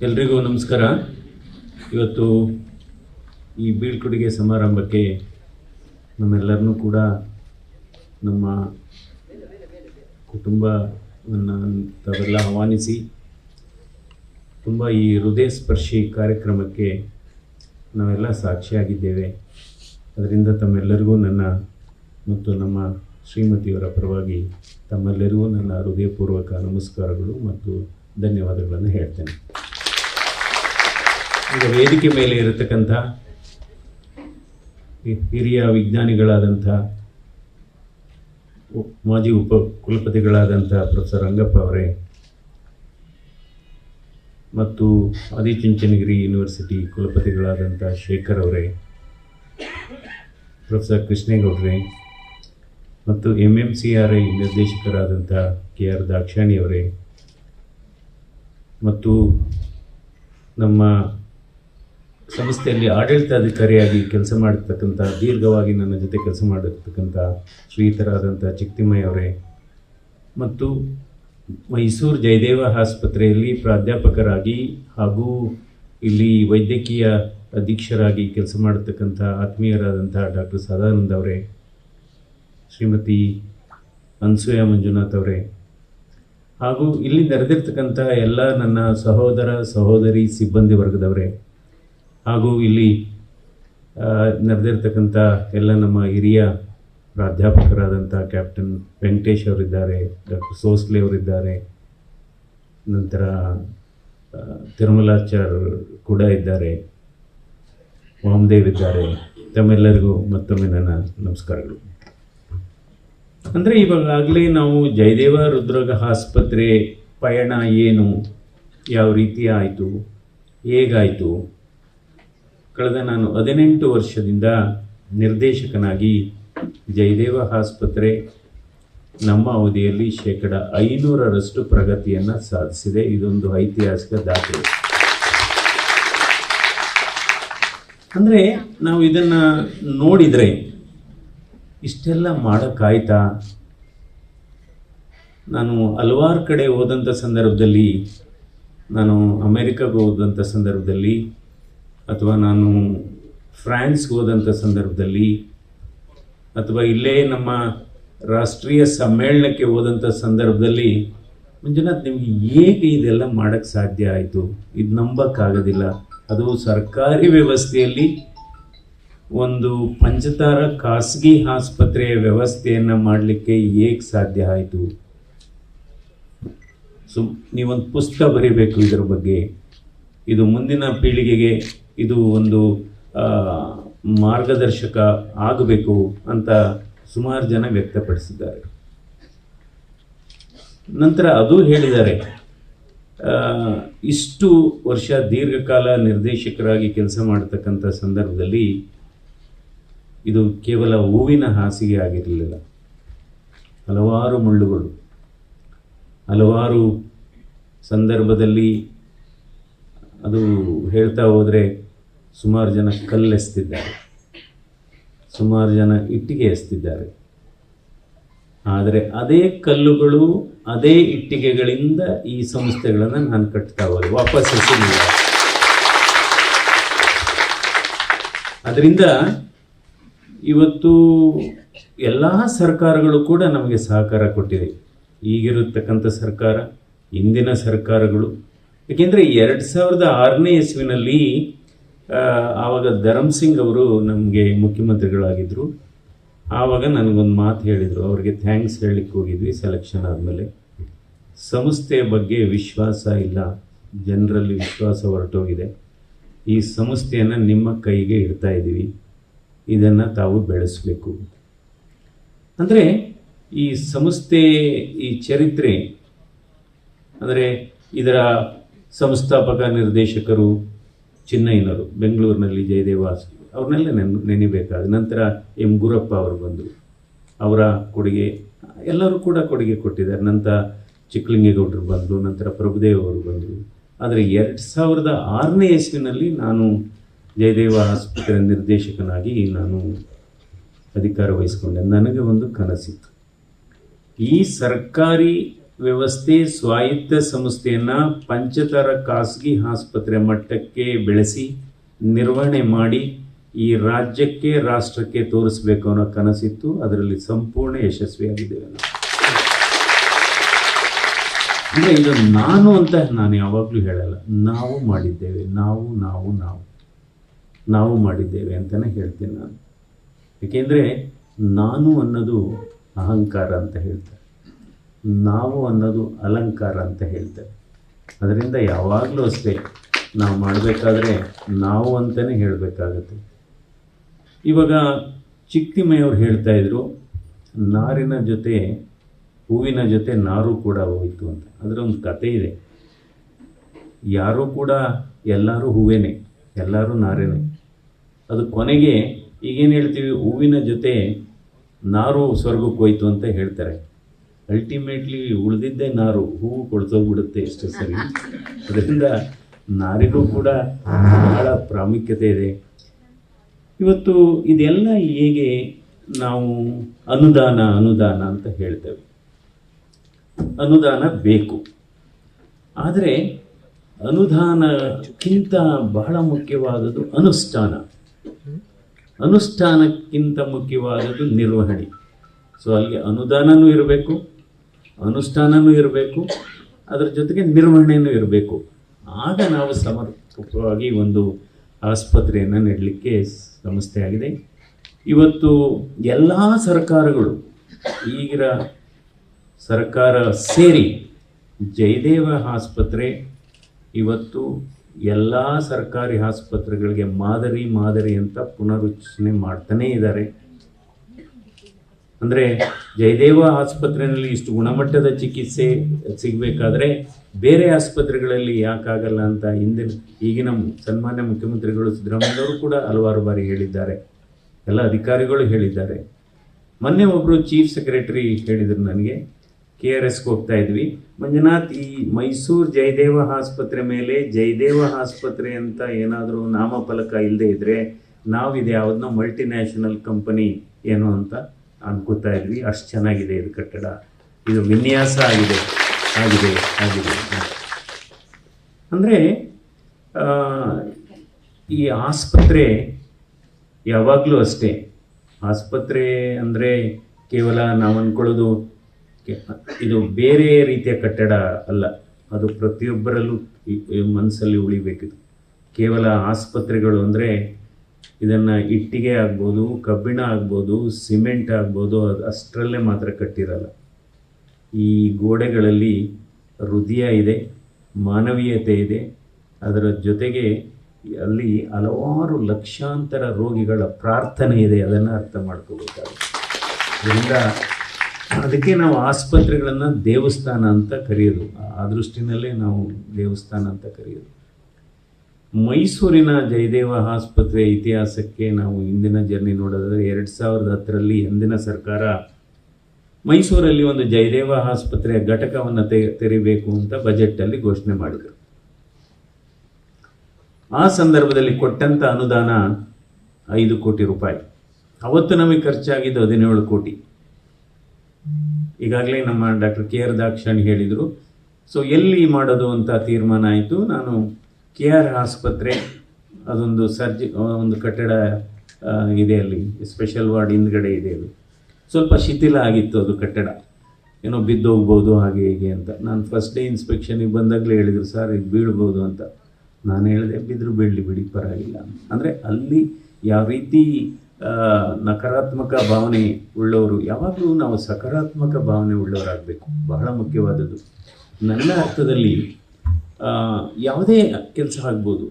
ಎಲ್ರಿಗೂ ನಮಸ್ಕಾರ. ಇವತ್ತು ಈ ಬೀಳ್ಕೊಡುಗೆ ಸಮಾರಂಭಕ್ಕೆ ನಮ್ಮೆಲ್ಲರನ್ನೂ ಕೂಡ ನಮ್ಮ ಕುಟುಂಬವನ್ನು ತಾವೆಲ್ಲ ಆಹ್ವಾನಿಸಿ ತುಂಬ ಈ ಹೃದಯ ಸ್ಪರ್ಶಿ ಕಾರ್ಯಕ್ರಮಕ್ಕೆ ನಾವೆಲ್ಲ ಸಾಕ್ಷಿಯಾಗಿದ್ದೇವೆ. ಅದರಿಂದ ತಮ್ಮೆಲ್ಲರಿಗೂ ನನ್ನ ಮತ್ತು ನಮ್ಮ ಶ್ರೀಮತಿಯವರ ಪರವಾಗಿ ತಮ್ಮೆಲ್ಲರಿಗೂ ನನ್ನ ಹೃದಯಪೂರ್ವಕ ನಮಸ್ಕಾರಗಳು ಮತ್ತು ಧನ್ಯವಾದಗಳನ್ನು ಹೇಳ್ತೇನೆ. ಈಗ ವೇದಿಕೆ ಮೇಲೆ ಇರತಕ್ಕಂಥ ಹಿರಿಯ ವಿಜ್ಞಾನಿಗಳಾದಂಥ ಮಾಜಿ ಕುಲಪತಿಗಳಾದಂಥ ಪ್ರೊಫೆಸರ್ ರಂಗಪ್ಪ ಅವರೇ ಮತ್ತು ಆದಿಚುಂಚನಗಿರಿ ಯೂನಿವರ್ಸಿಟಿ ಕುಲಪತಿಗಳಾದಂಥ ಶೇಖರ್ ಅವರೇ, ಪ್ರೊಫೆಸರ್ ಕೃಷ್ಣೇಗೌಡ್ರೆ ಮತ್ತು MMCRI ನಿರ್ದೇಶಕರಾದಂಥ KR ದಾಕ್ಷಾಣಿಯವರೇ ಮತ್ತು ನಮ್ಮ ಸಂಸ್ಥೆಯಲ್ಲಿ ಆಡಳಿತಾಧಿಕಾರಿಯಾಗಿ ಕೆಲಸ ಮಾಡಿರ್ತಕ್ಕಂಥ ದೀರ್ಘವಾಗಿ ನನ್ನ ಜೊತೆ ಕೆಲಸ ಮಾಡಿರ್ತಕ್ಕಂಥ ಶ್ರೀಯುತರಾದಂಥ ಚಿಕ್ತಿಮ್ಮಯ್ಯ ಅವರೇ ಮತ್ತು ಮೈಸೂರು ಜಯದೇವ ಆಸ್ಪತ್ರೆಯಲ್ಲಿ ಪ್ರಾಧ್ಯಾಪಕರಾಗಿ ಹಾಗೂ ಇಲ್ಲಿ ವೈದ್ಯಕೀಯ ಅಧೀಕ್ಷರಾಗಿ ಕೆಲಸ ಮಾಡತಕ್ಕಂಥ ಆತ್ಮೀಯರಾದಂಥ ಡಾಕ್ಟರ್ ಸದಾನಂದ ಅವರೇ, ಶ್ರೀಮತಿ ಅನ್ಸೂಯ ಮಂಜುನಾಥ್ ಅವರೇ ಹಾಗೂ ಇಲ್ಲಿ ನೆರೆದಿರ್ತಕ್ಕಂಥ ಎಲ್ಲ ನನ್ನ ಸಹೋದರ ಸಹೋದರಿ ಸಿಬ್ಬಂದಿ ವರ್ಗದವರೇ ಹಾಗೂ ಇಲ್ಲಿ ನೆರೆದಿರ್ತಕ್ಕಂಥ ಎಲ್ಲ ನಮ್ಮ ಹಿರಿಯ ಪ್ರಾಧ್ಯಾಪಕರಾದಂಥ ಕ್ಯಾಪ್ಟನ್ ವೆಂಕಟೇಶ್ ಅವರಿದ್ದಾರೆ, ಡಾಕ್ಟರ್ ಸೋಸ್ಲೆ ಅವರಿದ್ದಾರೆ, ನಂತರ ತಿರುಮಲಾಚಾರ್ ಕೂಡ ಇದ್ದಾರೆ, ವಾಮದೇವ್ ಇದ್ದಾರೆ. ತಮ್ಮೆಲ್ಲರಿಗೂ ಮತ್ತೊಮ್ಮೆ ನನ್ನ ನಮಸ್ಕಾರಗಳು. ಅಂದರೆ ಇವಾಗಲೇ ನಾವು ಜಯದೇವ ಹೃದ್ರೋಗ ಆಸ್ಪತ್ರೆ ಪಯಣ ಏನು, ಯಾವ ರೀತಿ ಆಯಿತು, ಹೇಗಾಯಿತು, ಕಳೆದ ನಾನು 18 ವರ್ಷದಿಂದ ನಿರ್ದೇಶಕನಾಗಿ ಜಯದೇವ ಆಸ್ಪತ್ರೆ ನಮ್ಮ ಅವಧಿಯಲ್ಲಿ 500% ಪ್ರಗತಿಯನ್ನು ಸಾಧಿಸಿದೆ. ಇದೊಂದು ಐತಿಹಾಸಿಕ ದಾಖಲೆ. ಅಂದರೆ ನಾವು ಇದನ್ನು ನೋಡಿದರೆ ಇಷ್ಟೆಲ್ಲ ಮಾಡೋಕ್ಕಾಯ್ತಾ? ನಾನು ಹಲವಾರು ಕಡೆ ಹೋದಂಥ ಸಂದರ್ಭದಲ್ಲಿ, ನಾನು ಅಮೇರಿಕಾಗೆ ಹೋದಂಥ ಸಂದರ್ಭದಲ್ಲಿ ಅಥವಾ ನಾನು ಫ್ರಾನ್ಸ್ಗೆ ಹೋದಂಥ ಸಂದರ್ಭದಲ್ಲಿ ಅಥವಾ ಇಲ್ಲೇ ನಮ್ಮ ರಾಷ್ಟ್ರೀಯ ಸಮ್ಮೇಳನಕ್ಕೆ ಹೋದಂಥ ಸಂದರ್ಭದಲ್ಲಿ, ಮಂಜುನಾಥ್ ನಿಮಗೆ ಹೇಗೆ ಇದೆಲ್ಲ ಮಾಡೋಕ್ಕೆ ಸಾಧ್ಯ ಆಯಿತು? ಇದು ನಂಬಕ್ಕಾಗೋದಿಲ್ಲ. ಅದು ಸರ್ಕಾರಿ ವ್ಯವಸ್ಥೆಯಲ್ಲಿ ಒಂದು ಪಂಚತಾರ ಖಾಸಗಿ ಆಸ್ಪತ್ರೆಯ ವ್ಯವಸ್ಥೆಯನ್ನು ಮಾಡಲಿಕ್ಕೆ ಹೇಗೆ ಸಾಧ್ಯ ಆಯಿತು? ನೀವೊಂದು ಪುಸ್ತಕ ಬರೀಬೇಕು ಇದರ ಬಗ್ಗೆ. ಇದು ಮುಂದಿನ ಪೀಳಿಗೆಗೆ ಇದು ಒಂದು ಮಾರ್ಗದರ್ಶಕ ಆಗಬೇಕು ಅಂತ ಸುಮಾರು ಜನ ವ್ಯಕ್ತಪಡಿಸಿದ್ದಾರೆ. ನಂತರ ಅದು ಹೇಳಿದ್ದಾರೆ, ಇಷ್ಟು ವರ್ಷ ದೀರ್ಘಕಾಲ ನಿರ್ದೇಶಕರಾಗಿ ಕೆಲಸ ಮಾಡತಕ್ಕಂಥ ಸಂದರ್ಭದಲ್ಲಿ ಇದು ಕೇವಲ ಹೂವಿನ ಹಾಸಿಗೆ ಆಗಿರಲಿಲ್ಲ. ಹಲವಾರು ಮುಳ್ಳುಗಳು, ಹಲವಾರು ಸಂದರ್ಭದಲ್ಲಿ ಅದು ಹೇಳ್ತಾ ಹೋದರೆ ಸುಮಾರು ಜನ ಕಲ್ಲೆಸ್ತಿದ್ದಾರೆ, ಸುಮಾರು ಜನ ಇಟ್ಟಿಗೆ ಎಸ್ತಿದ್ದಾರೆ. ಆದರೆ ಅದೇ ಕಲ್ಲುಗಳು, ಅದೇ ಇಟ್ಟಿಗೆಗಳಿಂದ ಈ ಸಂಸ್ಥೆಗಳನ್ನು ನಾನು ಕಟ್ತಾ ಹೋದೆ, ವಾಪಸ್ ಎಸೆದಿಲ್ಲ. ಅದರಿಂದ ಇವತ್ತು ಎಲ್ಲ ಸರ್ಕಾರಗಳು ಕೂಡ ನಮಗೆ ಸಹಕಾರ ಕೊಟ್ಟಿದೆ. ಈಗಿರತಕ್ಕಂಥ ಸರ್ಕಾರ, ಇಂದಿನ ಸರ್ಕಾರಗಳು. ಏಕೆಂದರೆ 2006ನೇ ಇಸ್ವಿನಲ್ಲಿ ಆವಾಗ ಧರಮ್ ಸಿಂಗ್ ಅವರು ನಮಗೆ ಮುಖ್ಯಮಂತ್ರಿಗಳಾಗಿದ್ದರು. ಆವಾಗ ನನಗೊಂದು ಮಾತು ಹೇಳಿದರು, ಅವ್ರಿಗೆ ಥ್ಯಾಂಕ್ಸ್ ಹೇಳಲಿಕ್ಕೆ ಹೋಗಿದ್ವಿ ಸೆಲೆಕ್ಷನ್ ಆದಮೇಲೆ. ಸಂಸ್ಥೆಯ ಬಗ್ಗೆ ವಿಶ್ವಾಸ ಇಲ್ಲ, ಜನರಲ್ಲಿ ವಿಶ್ವಾಸ ಹೊರಟೋಗಿದೆ. ಈ ಸಂಸ್ಥೆಯನ್ನು ನಿಮ್ಮ ಕೈಗೆ ಇಡ್ತಾ ಇದ್ದೀವಿ, ಇದನ್ನು ತಾವು ಬೆಳೆಸಬೇಕು. ಅಂದರೆ ಈ ಸಂಸ್ಥೆ, ಈ ಚರಿತ್ರೆ, ಅಂದರೆ ಇದರ ಸಂಸ್ಥಾಪಕ ನಿರ್ದೇಶಕರು ಚಿನ್ನಯ್ಯನವರು, ಬೆಂಗಳೂರಿನಲ್ಲಿ ಜಯದೇವ ಅವ್ರನ್ನೆಲ್ಲ ನೆನೆಬೇಕಾದ. ನಂತರ M ಗುರಪ್ಪ ಅವರು ಬಂದರು, ಅವರ ಕೊಡುಗೆ ಎಲ್ಲರೂ ಕೂಡ ಕೊಡುಗೆ ಕೊಟ್ಟಿದ್ದಾರೆ. ನಂತರ ಚಿಕ್ಕಲಿಂಗೇಗೌಡರು ಬಂದರು, ನಂತರ ಪ್ರಭುದೇವ್ ಅವರು ಬಂದರು. ಆದರೆ 2006ನೇ ಇಸ್ವಿನಲ್ಲಿ ನಾನು ಜಯದೇವ ಆಸ್ಪತ್ರೆ ನಿರ್ದೇಶಕನಾಗಿ ನಾನು ಅಧಿಕಾರ ವಹಿಸಿಕೊಂಡೆ. ನನಗೆ ಒಂದು ಕನಸಿತ್ತು, ಈ ಸರ್ಕಾರಿ ವ್ಯವಸ್ಥೆ ಸ್ವಾಯತ್ತ ಸಂಸ್ಥೆಯನ್ನು ಪಂಚತರ ಖಾಸಗಿ ಆಸ್ಪತ್ರೆ ಮಟ್ಟಕ್ಕೆ ಬೆಳೆಸಿ ನಿರ್ವಹಣೆ ಮಾಡಿ ಈ ರಾಜ್ಯಕ್ಕೆ ರಾಷ್ಟ್ರಕ್ಕೆ ತೋರಿಸಬೇಕು ಅನ್ನೋ ಕನಸಿತ್ತು. ಅದರಲ್ಲಿ ಸಂಪೂರ್ಣ ಯಶಸ್ವಿಯಾಗಿದ್ದೇವೆ ನಾವು. ಅಂದರೆ ಇದು ನಾನು ಅಂತ ನಾನು ಯಾವಾಗಲೂ ಹೇಳಲ್ಲ, ನಾವು ಮಾಡಿದ್ದೇವೆ, ನಾವು ಮಾಡಿದ್ದೇವೆ ಅಂತಲೇ ಹೇಳ್ತೀನಿ ನಾನು. ಏಕೆಂದರೆ ನಾನು ಅನ್ನೋದು ಅಹಂಕಾರ ಅಂತ ಹೇಳ್ತಾರೆ, ನಾವು ಅನ್ನೋದು ಅಲಂಕಾರ ಅಂತ ಹೇಳ್ತಾರೆ. ಅದರಿಂದ ಯಾವಾಗಲೂ ಅಷ್ಟೇ ನಾವು ಮಾಡಬೇಕಾದ್ರೆ ನಾವು ಅಂತಲೇ ಹೇಳಬೇಕಾಗತ್ತೆ. ಇವಾಗ ಚಿಕ್ತಿಮಯ್ಯವ್ರು ಹೇಳ್ತಾ ಇದ್ರು, ನಾರಿನ ಜೊತೆ ಹೂವಿನ ಜೊತೆ ನಾರು ಕೂಡ ಹೋಯಿತು ಅಂತ. ಅದರ ಒಂದು ಕತೆ ಇದೆ. ಯಾರೂ ಕೂಡ ಎಲ್ಲರೂ ಹೂವೇನೆ, ಎಲ್ಲರೂ ನಾರೇನೆ. ಅದು ಕೊನೆಗೆ ಈಗೇನು ಹೇಳ್ತೀವಿ, ಹೂವಿನ ಜೊತೆ ನಾರು ಸ್ವರ್ಗಕ್ಕೆ ಹೋಯ್ತು ಅಂತ ಹೇಳ್ತಾರೆ. ಅಲ್ಟಿಮೇಟ್ಲಿ ಉಳಿದಿದ್ದೇ ನಾರು, ಹೂವು ಕೊಳ್ತೋಗ್ಬಿಡುತ್ತೆ ಎಷ್ಟೋ ಸರಿ. ಅದರಿಂದ ನಾರಿಗೂ ಕೂಡ ಬಹಳ ಪ್ರಾಮುಖ್ಯತೆ ಇದೆ. ಇವತ್ತು ಇದೆಲ್ಲ ಹೇಗೆ ನಾವು ಅನುದಾನ ಅಂತ ಹೇಳ್ತೇವೆ. ಅನುದಾನ ಬೇಕು, ಆದರೆ ಅನುದಾನಕ್ಕಿಂತ ಬಹಳ ಮುಖ್ಯವಾದದ್ದು ಅನುಷ್ಠಾನಕ್ಕಿಂತ ಮುಖ್ಯವಾದದ್ದು ನಿರ್ವಹಣೆ. ಸೊ ಅಲ್ಲಿಗೆ ಅನುದಾನನೂ ಇರಬೇಕು, ಅನುಷ್ಠಾನನೂ ಇರಬೇಕು, ಅದರ ಜೊತೆಗೆ ನಿರ್ವಹಣೆಯೂ ಇರಬೇಕು. ಆಗ ನಾವು ಸಮರ್ಪಕವಾಗಿ ಒಂದು ಆಸ್ಪತ್ರೆಯನ್ನು ನೀಡಲಿಕ್ಕೆ ಸಂಸ್ಥೆ ಆಗಿದೆ. ಇವತ್ತು ಎಲ್ಲ ಸರ್ಕಾರಗಳು, ಈಗಿನ ಸರ್ಕಾರ ಸೇರಿ ಜಯದೇವ ಆಸ್ಪತ್ರೆ ಇವತ್ತು ಎಲ್ಲ ಸರ್ಕಾರಿ ಆಸ್ಪತ್ರೆಗಳಿಗೆ ಮಾದರಿ ಅಂತ ಪುನರುಚ್ಚನೆ ಮಾಡ್ತಾನೇ ಇದ್ದಾರೆ. ಅಂದರೆ ಜಯದೇವ ಆಸ್ಪತ್ರೆಯಲ್ಲಿ ಇಷ್ಟು ಗುಣಮಟ್ಟದ ಚಿಕಿತ್ಸೆ ಸಿಗಬೇಕಾದ್ರೆ ಬೇರೆ ಆಸ್ಪತ್ರೆಗಳಲ್ಲಿ ಯಾಕಾಗಲ್ಲ ಅಂತ ಈಗಿನ ಸನ್ಮಾನ್ಯ ಮುಖ್ಯಮಂತ್ರಿಗಳು ಸಿದ್ದರಾಮಯ್ಯವರು ಕೂಡ ಹಲವಾರು ಬಾರಿ ಹೇಳಿದ್ದಾರೆ, ಎಲ್ಲ ಅಧಿಕಾರಿಗಳು ಹೇಳಿದ್ದಾರೆ. ಮೊನ್ನೆ ಒಬ್ಬರು ಚೀಫ್ ಸೆಕ್ರೆಟರಿ ಹೇಳಿದರು ನನಗೆ, KRSಗೆ ಹೋಗ್ತಾ ಇದ್ವಿ, ಮಂಜುನಾಥ್ ಈ ಮೈಸೂರು ಜಯದೇವ ಆಸ್ಪತ್ರೆ ಮೇಲೆ ಜಯದೇವ ಆಸ್ಪತ್ರೆ ಅಂತ ಏನಾದರೂ ನಾಮಫಲಕ ಇಲ್ಲದೆ ಇದ್ದರೆ ನಾವು ಇದು ಯಾವುದನ್ನೋ ಮಲ್ಟಿನ್ಯಾಷನಲ್ ಕಂಪನಿ ಏನೋ ಅಂತ ಅನ್ಕೋತಾ ಇದ್ವಿ. ಅಷ್ಟು ಚೆನ್ನಾಗಿದೆ ಇದು ಕಟ್ಟಡ, ಇದು ವಿನ್ಯಾಸ ಆಗಿದೆ. ಅಂದರೆ ಈ ಆಸ್ಪತ್ರೆ ಯಾವಾಗಲೂ ಅಷ್ಟೇ, ಆಸ್ಪತ್ರೆ ಅಂದರೆ ಕೇವಲ ನಾವು ಅಂದ್ಕೊಳ್ಳೋದು ಇದು ಬೇರೆ ರೀತಿಯ ಕಟ್ಟಡ ಅಲ್ಲ, ಅದು ಪ್ರತಿಯೊಬ್ಬರಲ್ಲೂ ಮನಸ್ಸಲ್ಲಿ ಉಳಿಬೇಕಿದು. ಕೇವಲ ಆಸ್ಪತ್ರೆಗಳು ಅಂದರೆ ಇದನ್ನು ಇಟ್ಟಿಗೆ ಆಗ್ಬೋದು, ಕಬ್ಬಿಣ ಆಗ್ಬೋದು, ಸಿಮೆಂಟ್ ಆಗ್ಬೋದು, ಅದು ಅಷ್ಟರಲ್ಲೇ ಮಾತ್ರ ಕಟ್ಟಿರಲ್ಲ. ಈ ಗೋಡೆಗಳಲ್ಲಿ ಹೃದಯ ಇದೆ, ಮಾನವೀಯತೆ ಇದೆ, ಅದರ ಜೊತೆಗೆ ಅಲ್ಲಿ ಹಲವಾರು ಲಕ್ಷಾಂತರ ರೋಗಿಗಳ ಪ್ರಾರ್ಥನೆ ಇದೆ. ಅದನ್ನು ಅರ್ಥ ಮಾಡ್ಕೋಬೇಕಾಗುತ್ತೆ. ಇದರಿಂದ ಅದಕ್ಕೆ ನಾವು ಆಸ್ಪತ್ರೆಗಳನ್ನು ದೇವಸ್ಥಾನ ಅಂತ ಕರೆಯೋದು, ಆ ದೃಷ್ಟಿನಲ್ಲೇ ನಾವು ದೇವಸ್ಥಾನ ಅಂತ ಕರೆಯೋದು. ಮೈಸೂರಿನ ಜಯದೇವ ಆಸ್ಪತ್ರೆ ಇತಿಹಾಸಕ್ಕೆ ನಾವು ಹಿಂದಿನ ಜರ್ನಿ ನೋಡೋದಾದರೆ 2010ರಲ್ಲಿ ಹಿಂದಿನ ಸರ್ಕಾರ ಮೈಸೂರಲ್ಲಿ ಒಂದು ಜಯದೇವ ಆಸ್ಪತ್ರೆಯ ಘಟಕವನ್ನು ತೆರಿಬೇಕು ಅಂತ ಬಜೆಟಲ್ಲಿ ಘೋಷಣೆ ಮಾಡಿದರು. ಆ ಸಂದರ್ಭದಲ್ಲಿ ಕೊಟ್ಟಂಥ ಅನುದಾನ 5 ಕೋಟಿ ರೂಪಾಯಿ. ಅವತ್ತು ನಮಗೆ ಖರ್ಚಾಗಿದ್ದು 17 ಕೋಟಿ. ಈಗಾಗಲೇ ನಮ್ಮ ಡಾಕ್ಟರ್ KR ದಾಕ್ಷಾಣಿ ಹೇಳಿದರು. ಸೊ ಎಲ್ಲಿ ಮಾಡೋದು ಅಂತ ತೀರ್ಮಾನ ಆಯಿತು. ನಾನು KR ಆಸ್ಪತ್ರೆ ಅದೊಂದು ಒಂದು ಕಟ್ಟಡ ಇದೆ, ಅಲ್ಲಿ ಸ್ಪೆಷಲ್ ವಾರ್ಡ್ ಹಿಂದ್ಗಡೆ ಇದೆ. ಅದು ಸ್ವಲ್ಪ ಶಿಥಿಲ ಆಗಿತ್ತು, ಅದು ಕಟ್ಟಡ ಏನೋ ಬಿದ್ದೋಗ್ಬೋದು ಹಾಗೆ ಹೀಗೆ ಅಂತ. ನಾನು ಫಸ್ಟ್ ಡೇ ಇನ್ಸ್ಪೆಕ್ಷನಿಗೆ ಬಂದಾಗಲೇ ಹೇಳಿದರು, ಸರ್ ಇದು ಬೀಳ್ಬೋದು ಅಂತ. ನಾನು ಹೇಳಿದೆ, ಬಿದ್ದರೂ ಬೀಳಲಿ ಬಿಡಿ, ಪರವಾಗಿಲ್ಲ. ಅಂದರೆ ಅಲ್ಲಿ ಯಾವ ರೀತಿ ನಕಾರಾತ್ಮಕ ಭಾವನೆ ಉಳ್ಳವರು, ಯಾವಾಗಲೂ ನಾವು ಸಕಾರಾತ್ಮಕ ಭಾವನೆ ಉಳ್ಳವರಾಗಬೇಕು, ಬಹಳ ಮುಖ್ಯವಾದದ್ದು. ನನ್ನ ಅರ್ಥದಲ್ಲಿ ಯಾವುದೇ ಕೆಲಸ ಆಗ್ಬೋದು.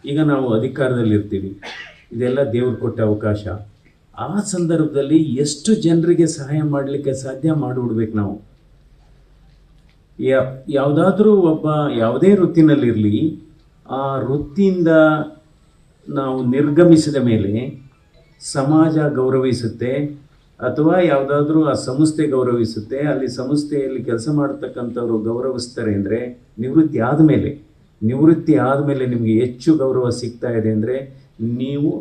ಈಗ ನಾವು ಅಧಿಕಾರದಲ್ಲಿರ್ತೀವಿ, ಇದೆಲ್ಲ ದೇವ್ರು ಕೊಟ್ಟ ಅವಕಾಶ. ಆ ಸಂದರ್ಭದಲ್ಲಿ ಎಷ್ಟು ಜನರಿಗೆ ಸಹಾಯ ಮಾಡಲಿಕ್ಕೆ ಸಾಧ್ಯ ಮಾಡಿಬಿಡ್ಬೇಕು ನಾವು. ಯಾವುದಾದ್ರೂ ಒಬ್ಬ ಯಾವುದೇ ವೃತ್ತಿನಲ್ಲಿರಲಿ, ಆ ವೃತ್ತಿಯಿಂದ ನಾವು ನಿರ್ಗಮಿಸಿದ ಮೇಲೆ ಸಮಾಜ ಗೌರವಿಸುತ್ತೆ, ಅಥವಾ ಯಾವುದಾದ್ರೂ ಆ ಸಂಸ್ಥೆ ಗೌರವಿಸುತ್ತೆ. ಅಲ್ಲಿ ಸಂಸ್ಥೆಯಲ್ಲಿ ಕೆಲಸ ಮಾಡತಕ್ಕಂಥವ್ರು ಗೌರವಿಸ್ತಾರೆ. ಅಂದರೆ ನಿವೃತ್ತಿ ಆದಮೇಲೆ ನಿಮಗೆ ಹೆಚ್ಚು ಗೌರವ ಸಿಗ್ತಾ ಇದೆ ಅಂದರೆ ನೀವು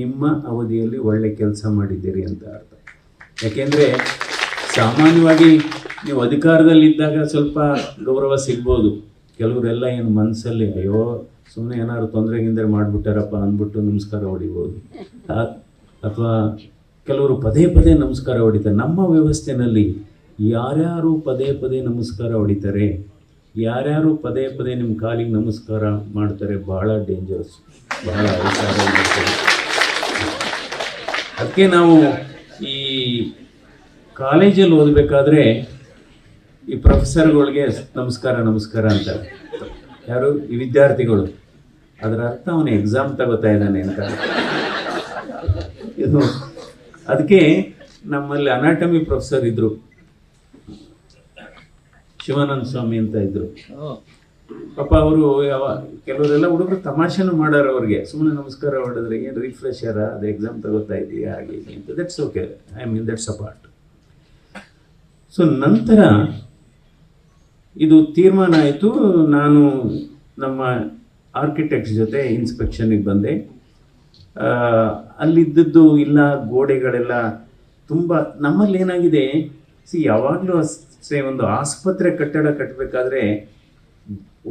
ನಿಮ್ಮ ಅವಧಿಯಲ್ಲಿ ಒಳ್ಳೆ ಕೆಲಸ ಮಾಡಿದ್ದೀರಿ ಅಂತ ಅರ್ಥ. ಯಾಕೆಂದರೆ ಸಾಮಾನ್ಯವಾಗಿ ನೀವು ಅಧಿಕಾರದಲ್ಲಿದ್ದಾಗ ಸ್ವಲ್ಪ ಗೌರವ ಸಿಗ್ಬೋದು. ಕೆಲವರೆಲ್ಲ ಏನು ಮನಸ್ಸಲ್ಲಿ ಅಯ್ಯೋ ಸುಮ್ಮನೆ ಏನಾದ್ರು ತೊಂದರೆ ಮಾಡಿಬಿಟ್ಟಾರಪ್ಪ ಅಂದ್ಬಿಟ್ಟು ನಮಸ್ಕಾರ ಹೊಡಿಬೋದು. ಅಥವಾ ಕೆಲವರು ಪದೇ ಪದೇ ನಮಸ್ಕಾರ ಹೊಡಿತಾರೆ. ನಮ್ಮ ವ್ಯವಸ್ಥೆಯಲ್ಲಿ ಯಾರ್ಯಾರು ಪದೇ ಪದೇ ನಮಸ್ಕಾರ ಹೊಡಿತಾರೆ, ಯಾರ್ಯಾರು ಪದೇ ಪದೇ ನಿಮ್ಮ ಕಾಲಿಗೆ ನಮಸ್ಕಾರ ಮಾಡ್ತಾರೆ, ಭಾಳ ಡೇಂಜರಸ್, ಭಾಳ ಅವಸರ ಮಾಡ್ತಾರೆ. ಅದಕ್ಕೆ ನಾವು ಈ ಕಾಲೇಜಲ್ಲಿ ಓದಬೇಕಾದ್ರೆ ಈ ಪ್ರೊಫೆಸರ್ಗಳಿಗೆ ನಮಸ್ಕಾರ ಅಂತಾರೆ. ಯಾರು? ಈ ವಿದ್ಯಾರ್ಥಿಗಳು. ಅದರ ಅರ್ಥ ಅವನು ಎಕ್ಸಾಮ್ ತಗೋತಾ ಇದ್ದಾನೆ ಅಂತ. ಇದು ಅದಕ್ಕೆ ನಮ್ಮಲ್ಲಿ ಅನಾಟಮಿ ಪ್ರೊಫೆಸರ್ ಇದ್ರು, ಶಿವಾನಂದ ಸ್ವಾಮಿ ಅಂತ ಇದ್ರು. ಪಾಪ ಅವರು ಕೆಲವರೆಲ್ಲ ಹುಡುಗರು ತಮಾಷೆನೂ ಮಾಡಾರ. ಅವ್ರಿಗೆ ಸುಮ್ಮನೆ ನಮಸ್ಕಾರ ಹೊಡೆದ್ರೆ ಏನು ರಿಫ್ರೆಶರ, ಅದು ಎಕ್ಸಾಮ್ ತಗೋತಾ ಇದೆಯಾ ಹಾಗೆ ಅಂತ. That's okay, I mean that's a part. So ನಂತರ ಇದು ತೀರ್ಮಾನ ಆಯಿತು. ನಾನು ನಮ್ಮ ಆರ್ಕಿಟೆಕ್ಟ್ಸ್ ಜೊತೆ ಇನ್ಸ್ಪೆಕ್ಷನ್ಗೆ ಬಂದೆ. ಅಲ್ಲಿದ್ದದ್ದು ಇಲ್ಲ, ಗೋಡೆಗಳೆಲ್ಲ ತುಂಬ. ನಮ್ಮಲ್ಲಿ ಏನಾಗಿದೆ, ಯಾವಾಗಲೂ ಅಷ್ಟೇ, ಒಂದು ಆಸ್ಪತ್ರೆ ಕಟ್ಟಡ ಕಟ್ಟಬೇಕಾದ್ರೆ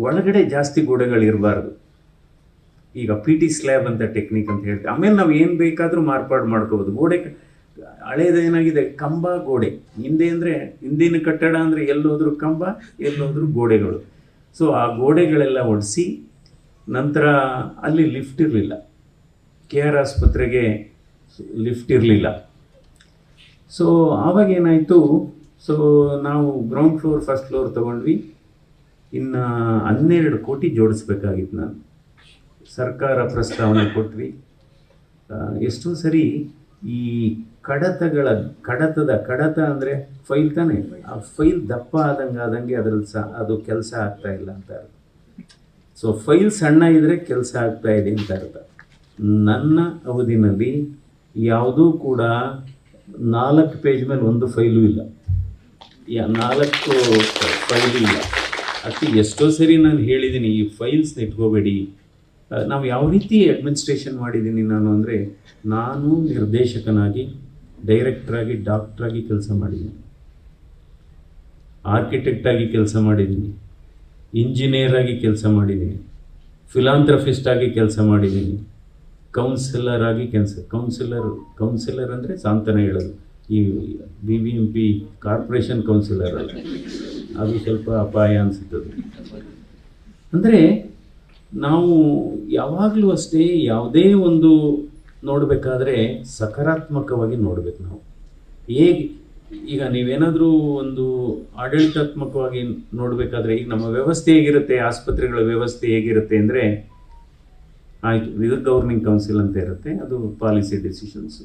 ಒಳಗಡೆ ಜಾಸ್ತಿ ಗೋಡೆಗಳಿರಬಾರ್ದು. ಈಗ PT ಸ್ಲ್ಯಾಬ್ ಅಂತ ಟೆಕ್ನಿಕ್ ಅಂತ ಹೇಳ್ತೀವಿ. ಆಮೇಲೆ ನಾವು ಏನು ಬೇಕಾದರೂ ಮಾರ್ಪಾಡು ಮಾಡ್ಕೋಬೋದು. ಗೋಡೆ ಹಳೇದೇನಾಗಿದೆ, ಕಂಬ ಗೋಡೆ. ಹಿಂದೆ ಅಂದರೆ ಹಿಂದಿನ ಕಟ್ಟಡ ಅಂದರೆ ಎಲ್ಲೋದ್ರೂ ಕಂಬ, ಎಲ್ಲೋದ್ರೂ ಗೋಡೆಗಳು. ಸೊ ಆ ಗೋಡೆಗಳೆಲ್ಲ ಒಡಿಸಿ ನಂತರ ಅಲ್ಲಿ ಲಿಫ್ಟ್ ಇರಲಿಲ್ಲ. KR ಆಸ್ಪತ್ರೆಗೆ ಲಿಫ್ಟ್ ಇರಲಿಲ್ಲ. ಸೊ ಆವಾಗ ಏನಾಯಿತು, ಸೊ ನಾವು ಗ್ರೌಂಡ್ ಫ್ಲೋರ್ ಫಸ್ಟ್ ಫ್ಲೋರ್ ತೊಗೊಂಡ್ವಿ. ಇನ್ನು 12 ಕೋಟಿ ಜೋಡಿಸ್ಬೇಕಾಗಿತ್ತು. ನಾನು ಸರ್ಕಾರ ಪ್ರಸ್ತಾವನೆ ಕೊಟ್ವಿ. ಎಷ್ಟೋ ಸರಿ ಈ ಕಡತ ಅಂದರೆ ಫೈಲ್ ತಾನೆ, ಆ ಫೈಲ್ ದಪ್ಪ ಆದಂಗೆ ಅದರಲ್ಲಿ ಅದು ಕೆಲಸ ಆಗ್ತಾ ಇಲ್ಲ ಅಂತ ಅರ್ಥ. ಸೊ ಫೈಲ್ ಸಣ್ಣ ಇದ್ದರೆ ಕೆಲಸ ಆಗ್ತಾ ಇದೆ ಅಂತ ಅರ್ಥ. ನನ್ನ ಅವಧಿನಲ್ಲಿ ಯಾವುದೂ ಕೂಡ 4 ಪೇಜ್ ಮೇಲೆ ಒಂದು ಫೈಲು ಇಲ್ಲ, 4 ಫೈಲು ಇಲ್ಲ. ಅದಕ್ಕೆ ಎಷ್ಟೋ ಸರಿ ನಾನು ಹೇಳಿದ್ದೀನಿ, ಈ ಫೈಲ್ಸ್ನ ಇಟ್ಕೋಬೇಡಿ. ನಾವು ಯಾವ ರೀತಿ ಅಡ್ಮಿನಿಸ್ಟ್ರೇಷನ್ ಮಾಡಿದ್ದೀನಿ ನಾನು ಅಂದರೆ, ನಾನು ನಿರ್ದೇಶಕನಾಗಿ, ಡೈರೆಕ್ಟ್ರಾಗಿ, ಡಾಕ್ಟ್ರಾಗಿ ಕೆಲಸ ಮಾಡಿದ್ದೀನಿ, ಆರ್ಕಿಟೆಕ್ಟಾಗಿ ಕೆಲಸ ಮಾಡಿದ್ದೀನಿ, ಇಂಜಿನಿಯರಾಗಿ ಕೆಲಸ ಮಾಡಿದ್ದೀನಿ, ಫಿಲಾಂಥ್ರಫಿಸ್ಟ್ ಆಗಿ ಕೆಲಸ ಮಾಡಿದ್ದೀನಿ, ಕೌನ್ಸಿಲರ್ ಆಗಿ ಕೌನ್ಸಿಲರ್ ಅಂದರೆ ಸಾಂತ್ವನ ಹೇಳೋದು. ಈ BBMP ಕಾರ್ಪೊರೇಷನ್ ಕೌನ್ಸಿಲರ್ ಅಲ್ಲ, ಅದು ಸ್ವಲ್ಪ ಅಪಾಯ ಅನಿಸುತ್ತದೆ. ಅಂದರೆ ನಾವು ಯಾವಾಗಲೂ ಅಷ್ಟೇ ಯಾವುದೇ ಒಂದು ನೋಡಬೇಕಾದ್ರೆ ಸಕಾರಾತ್ಮಕವಾಗಿ ನೋಡಬೇಕು ನಾವು. ಹೇಗೆ ಈಗ ನೀವೇನಾದರೂ ಒಂದು ಆಡಳಿತಾತ್ಮಕವಾಗಿ ನೋಡಬೇಕಾದ್ರೆ, ಈಗ ನಮ್ಮ ವ್ಯವಸ್ಥೆ ಹೇಗಿರುತ್ತೆ, ಆಸ್ಪತ್ರೆಗಳ ವ್ಯವಸ್ಥೆ ಹೇಗಿರುತ್ತೆ ಅಂದರೆ, ಆಯಿತು, ಇದು ಗವರ್ನಿಂಗ್ ಕೌನ್ಸಿಲ್ ಅಂತ ಇರುತ್ತೆ, ಅದು ಪಾಲಿಸಿ ಡಿಸಿಷನ್ಸು.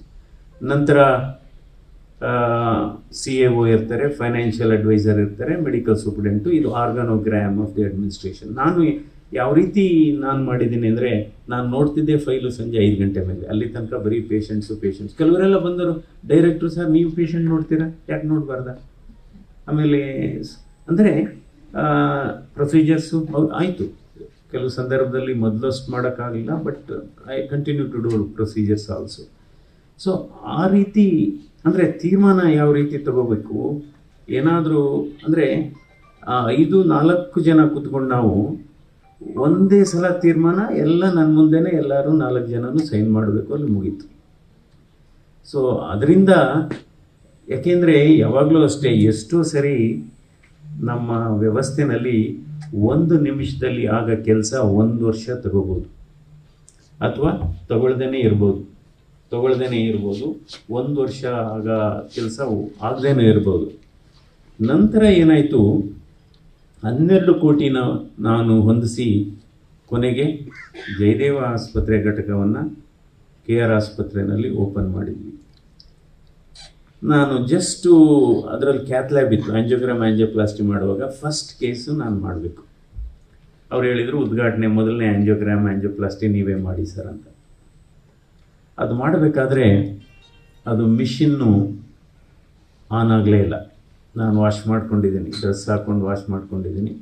ನಂತರ CAO ಇರ್ತಾರೆ, ಫೈನಾನ್ಷಿಯಲ್ ಅಡ್ವೈಸರ್ ಇರ್ತಾರೆ, ಮೆಡಿಕಲ್ ಸೂಪರಿಂಟೆಂಟು. ಇದು ಆರ್ಗಾನೋಗ್ರಾಮ್ ಆಫ್ ದಿ ಅಡ್ಮಿನಿಸ್ಟ್ರೇಷನ್. ನಾನು ಯಾವ ರೀತಿ ನಾನು ಮಾಡಿದ್ದೀನಿ ಅಂದರೆ, ನಾನು ನೋಡ್ತಿದ್ದೆ ಫೈಲು ಸಂಜೆ 5 ಗಂಟೆ ಮೇಲೆ. ಅಲ್ಲಿ ತನಕ ಬರೀ ಪೇಷಂಟ್ಸು. ಕೆಲವರೆಲ್ಲ ಬಂದರು, ಡೈರೆಕ್ಟ್ರು ಸರ್ ನೀವು ಪೇಷಂಟ್ ನೋಡ್ತೀರಾ, ಯಾಕೆ ನೋಡಬಾರ್ದ? ಆಮೇಲೆ ಅಂದರೆ ಪ್ರೊಸೀಜರ್ಸು ಆಯಿತು. ಕೆಲವು ಸಂದರ್ಭದಲ್ಲಿ ಮೊದಲಷ್ಟು ಮಾಡೋಕ್ಕಾಗಲಿಲ್ಲ, but I continue to do procedures also. So ಆ ರೀತಿ ಅಂದರೆ ತೀರ್ಮಾನ ಯಾವ ರೀತಿ ತಗೋಬೇಕು, ಏನಾದರೂ ಅಂದರೆ 4 ಜನ ಕೂತ್ಕೊಂಡು ನಾವು ಒಂದೇ ಸಲ ತೀರ್ಮಾನ ಎಲ್ಲ ನನ್ನ ಮುಂದೆನೇ ಎಲ್ಲರೂ 4 ಜನನೂ ಸೈನ್ ಮಾಡಬೇಕು, ಅಲ್ಲಿ ಮುಗೀತು. ಸೊ ಅದರಿಂದ ಯಾಕೆಂದರೆ ಯಾವಾಗಲೂ ಅಷ್ಟೇ, ಎಷ್ಟೋ ಸರಿ ನಮ್ಮ ವ್ಯವಸ್ಥೆಯಲ್ಲಿ 1 ನಿಮಿಷದಲ್ಲಿ ಆಗ ಕೆಲಸ 1 ವರ್ಷ ತಗೋಬೋದು, ಅಥವಾ ತಗೊಳ್ದೇನೆ ಇರ್ಬೋದು. 1 ವರ್ಷ ಆಗ ಕೆಲಸ ಆಗದೇನೆ ಇರ್ಬೋದು. ನಂತರ ಏನಾಯಿತು, 12 ಕೋಟಿನ ನಾನು ಹೊಂದಿಸಿ ಕೊನೆಗೆ ಜಯದೇವ ಆಸ್ಪತ್ರೆ ಘಟಕವನ್ನು KR ಆಸ್ಪತ್ರೆಯಲ್ಲಿ ಓಪನ್ ಮಾಡಿದ್ವಿ. ನಾನು ಜಸ್ಟು ಅದರಲ್ಲಿ ಕ್ಯಾತ್ ಲ್ಯಾಬ್ ಇತ್ತು, ಆಂಜಿಯೋಪ್ಲಾಸ್ಟಿ ಮಾಡುವಾಗ ಫಸ್ಟ್ ಕೇಸು ನಾನು ಮಾಡಬೇಕು. ಅವ್ರು ಹೇಳಿದರು, ಉದ್ಘಾಟನೆ ಮೊದಲನೇ ಆಂಜಿಯೋಪ್ಲಾಸ್ಟಿ ನೀವೇ ಮಾಡಿ ಸರ್ ಅಂತ. ಅದು ಮಾಡಬೇಕಾದ್ರೆ ಅದು ಮಿಷಿನ್ನು ಆನ್ ಆಗಲೇ ಇಲ್ಲ. ನಾನು ವಾಶ್ ಮಾಡ್ಕೊಂಡಿದ್ದೀನಿ, ಡ್ರೆಸ್ ಹಾಕ್ಕೊಂಡು ವಾಶ್ ಮಾಡ್ಕೊಂಡಿದ್ದೀನಿ.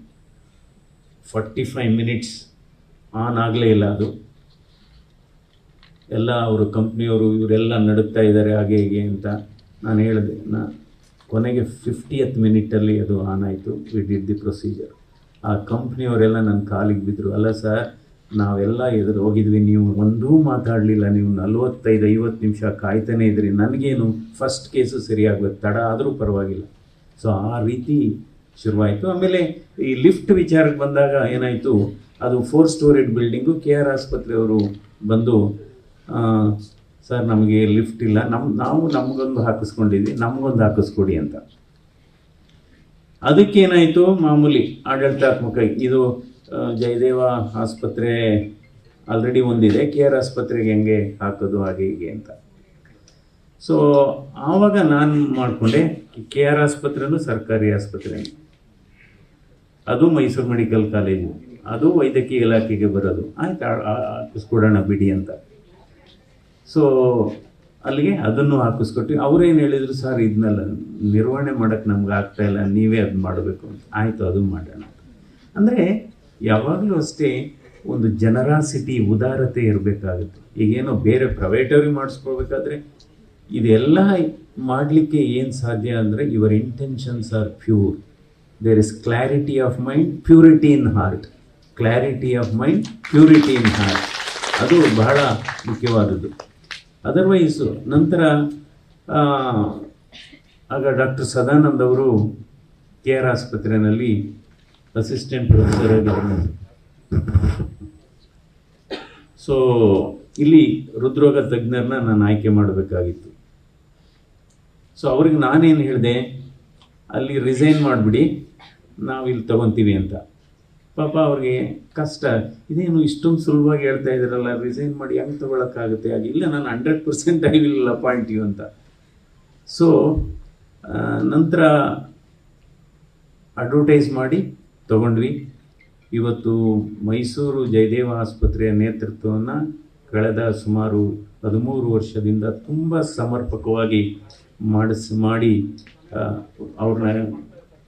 45 ಮಿನಿಟ್ಸ್ ಆನ್ ಆಗಲೇ ಇಲ್ಲ ಅದು. ಎಲ್ಲ ಅವರು ಕಂಪ್ನಿಯವರು ಇವರೆಲ್ಲ ನಡುತ್ತಾ ಇದ್ದಾರೆ ಹಾಗೆ ಹೀಗೆ ಅಂತ ನಾನು ಹೇಳಿದೆ. ಕೊನೆಗೆ 50th ಮಿನಿಟಲ್ಲಿ ಅದು ಆನ್ ಆಯಿತು. We did the procedure. ಆ ಕಂಪ್ನಿಯವರೆಲ್ಲ ನನ್ನ ಕಾಲಿಗೆ ಬಿದ್ದರು. ಅಲ್ಲ ಸರ್, ನಾವೆಲ್ಲ ಎದುರು ಹೋಗಿದ್ವಿ, ನೀವು ಒಂದೂ ಮಾತಾಡಲಿಲ್ಲ, ನೀವು 45-50 ನಿಮಿಷ ಕಾಯ್ತಾನೆ ಇದ್ರಿ, ನನಗೇನು ಫಸ್ಟ್ ಕೇಸು ಸರಿಯಾಗಬೇಕು, ತಡ ಆದರೂ ಪರವಾಗಿಲ್ಲ. ಸೊ ಆ ರೀತಿ ಶುರುವಾಯಿತು. ಆಮೇಲೆ ಈ ಲಿಫ್ಟ್ ವಿಚಾರಕ್ಕೆ ಬಂದಾಗ ಏನಾಯಿತು, ಅದು 4 ಸ್ಟೋರಿಡ್ ಬಿಲ್ಡಿಂಗು. KR ಆಸ್ಪತ್ರೆಯವರು ಬಂದು, ಸರ್ ನಮಗೆ ಲಿಫ್ಟ್ ಇಲ್ಲ, ನಾವು ನಮಗೊಂದು ಹಾಕಿಸ್ಕೊಂಡಿದ್ವಿ, ನಮಗೊಂದು ಹಾಕಿಸ್ಕೊಡಿ ಅಂತ. ಅದಕ್ಕೇನಾಯಿತು, ಮಾಮೂಲಿ ಆಡಳಿತಾತ್ಮಕ, ಇದು ಜಯದೇವ ಆಸ್ಪತ್ರೆ ಆಲ್ರೆಡಿ ಒಂದಿದೆ, KR ಆಸ್ಪತ್ರೆಗೆ ಹೆಂಗೆ ಹಾಕೋದು ಹಾಗೆ ಹೀಗೆ ಅಂತ. ಸೊ ಆವಾಗ ನಾನು ಮಾಡಿಕೊಂಡೆ, KR ಆಸ್ಪತ್ರೆನೂ ಸರ್ಕಾರಿ ಆಸ್ಪತ್ರೆ, ಅದು ಮೈಸೂರು ಮೆಡಿಕಲ್ ಕಾಲೇಜು, ಅದು ವೈದ್ಯಕೀಯ ಇಲಾಖೆಗೆ ಬರೋದು, ಆಯ್ತು ಹಾಕಿಸ್ಕೊಡೋಣ ಬಿಡಿ ಅಂತ. ಸೊ ಅಲ್ಲಿಗೆ ಅದನ್ನು ಹಾಕಿಸ್ಕೊಟ್ಟು ಅವರೇನು ಹೇಳಿದರು, ಸರ್ ಇದನ್ನೆಲ್ಲ ನಿರ್ವಹಣೆ ಮಾಡೋಕ್ಕೆ ನಮ್ಗೆ ಆಗ್ತಾಯಿಲ್ಲ, ನೀವೇ ಅದು ಮಾಡಬೇಕು ಅಂತ. ಆಯಿತು, ಅದು ಮಾಡೋಣ. ಅಂದರೆ ಯಾವಾಗಲೂ ಅಷ್ಟೇ ಒಂದು ಜನರಾಸಿಟಿ, ಉದಾರತೆ ಇರಬೇಕಾಗುತ್ತೆ. ಈಗೇನೋ ಬೇರೆ ಪ್ರೈವೇಟವ್ರಿಗೆ ಮಾಡಿಸ್ಕೊಳ್ಬೇಕಾದ್ರೆ ಇದೆಲ್ಲ ಮಾಡಲಿಕ್ಕೆ ಏನು ಸಾಧ್ಯ ಅಂದರೆ, your intentions are pure, there is clarity of mind, purity in heart. Clarity of mind, purity in heart, ಅದು ಬಹಳ ಮುಖ್ಯವಾದದ್ದು. ಅದರ್ವೈಸು ನಂತರ ಆಗ ಡಾಕ್ಟರ್ ಸದಾನಂದ್ ಅವರು KR ಆಸ್ಪತ್ರೆಯಲ್ಲಿ ಅಸಿಸ್ಟೆಂಟ್ ಪ್ರೊಫೆಸರ್ ಆಗಿದ್ದರು. ಸೊ ಇಲ್ಲಿ ಹೃದ್ರೋಗ ತಜ್ಞರನ್ನ ನಾನು ಆಯ್ಕೆ ಮಾಡಬೇಕಾಗಿತ್ತು. ಸೊ ಅವ್ರಿಗೆ ನಾನೇನು ಹೇಳಿದೆ, ಅಲ್ಲಿ ರಿಸೈನ್ ಮಾಡಿಬಿಡಿ, ನಾವು ಇಲ್ಲಿ ತೊಗೊತೀವಿ ಅಂತ. ಪಾಪ ಅವ್ರಿಗೆ ಕಷ್ಟ, ಇದೇನು ಇಷ್ಟೊಂದು ಸುಲಭವಾಗಿ ಹೇಳ್ತಾ ಇದ್ದಾರಲ್ಲ, ರಿಸೈನ್ ಮಾಡಿ ಹೆಂಗೆ ತೊಗೊಳಕ್ಕಾಗುತ್ತೆ, ಆಗಿಲ್ಲ ನಾನು 100% ಐ ವಿಲ್ ಅಪಾಯಿಂಟ್ ಯು ಅಂತ. ಸೊ ನಂತರ ಅಡ್ವರ್ಟೈಸ್ ಮಾಡಿ ತೊಗೊಂಡ್ವಿ. ಇವತ್ತು ಮೈಸೂರು ಜಯದೇವ ಆಸ್ಪತ್ರೆಯ ನೇತೃತ್ವವನ್ನು ಕಳೆದ ಸುಮಾರು 13 ವರ್ಷದಿಂದ ತುಂಬ ಸಮರ್ಪಕವಾಗಿ ಮಾಡಿ ಅವ್ರನ್ನ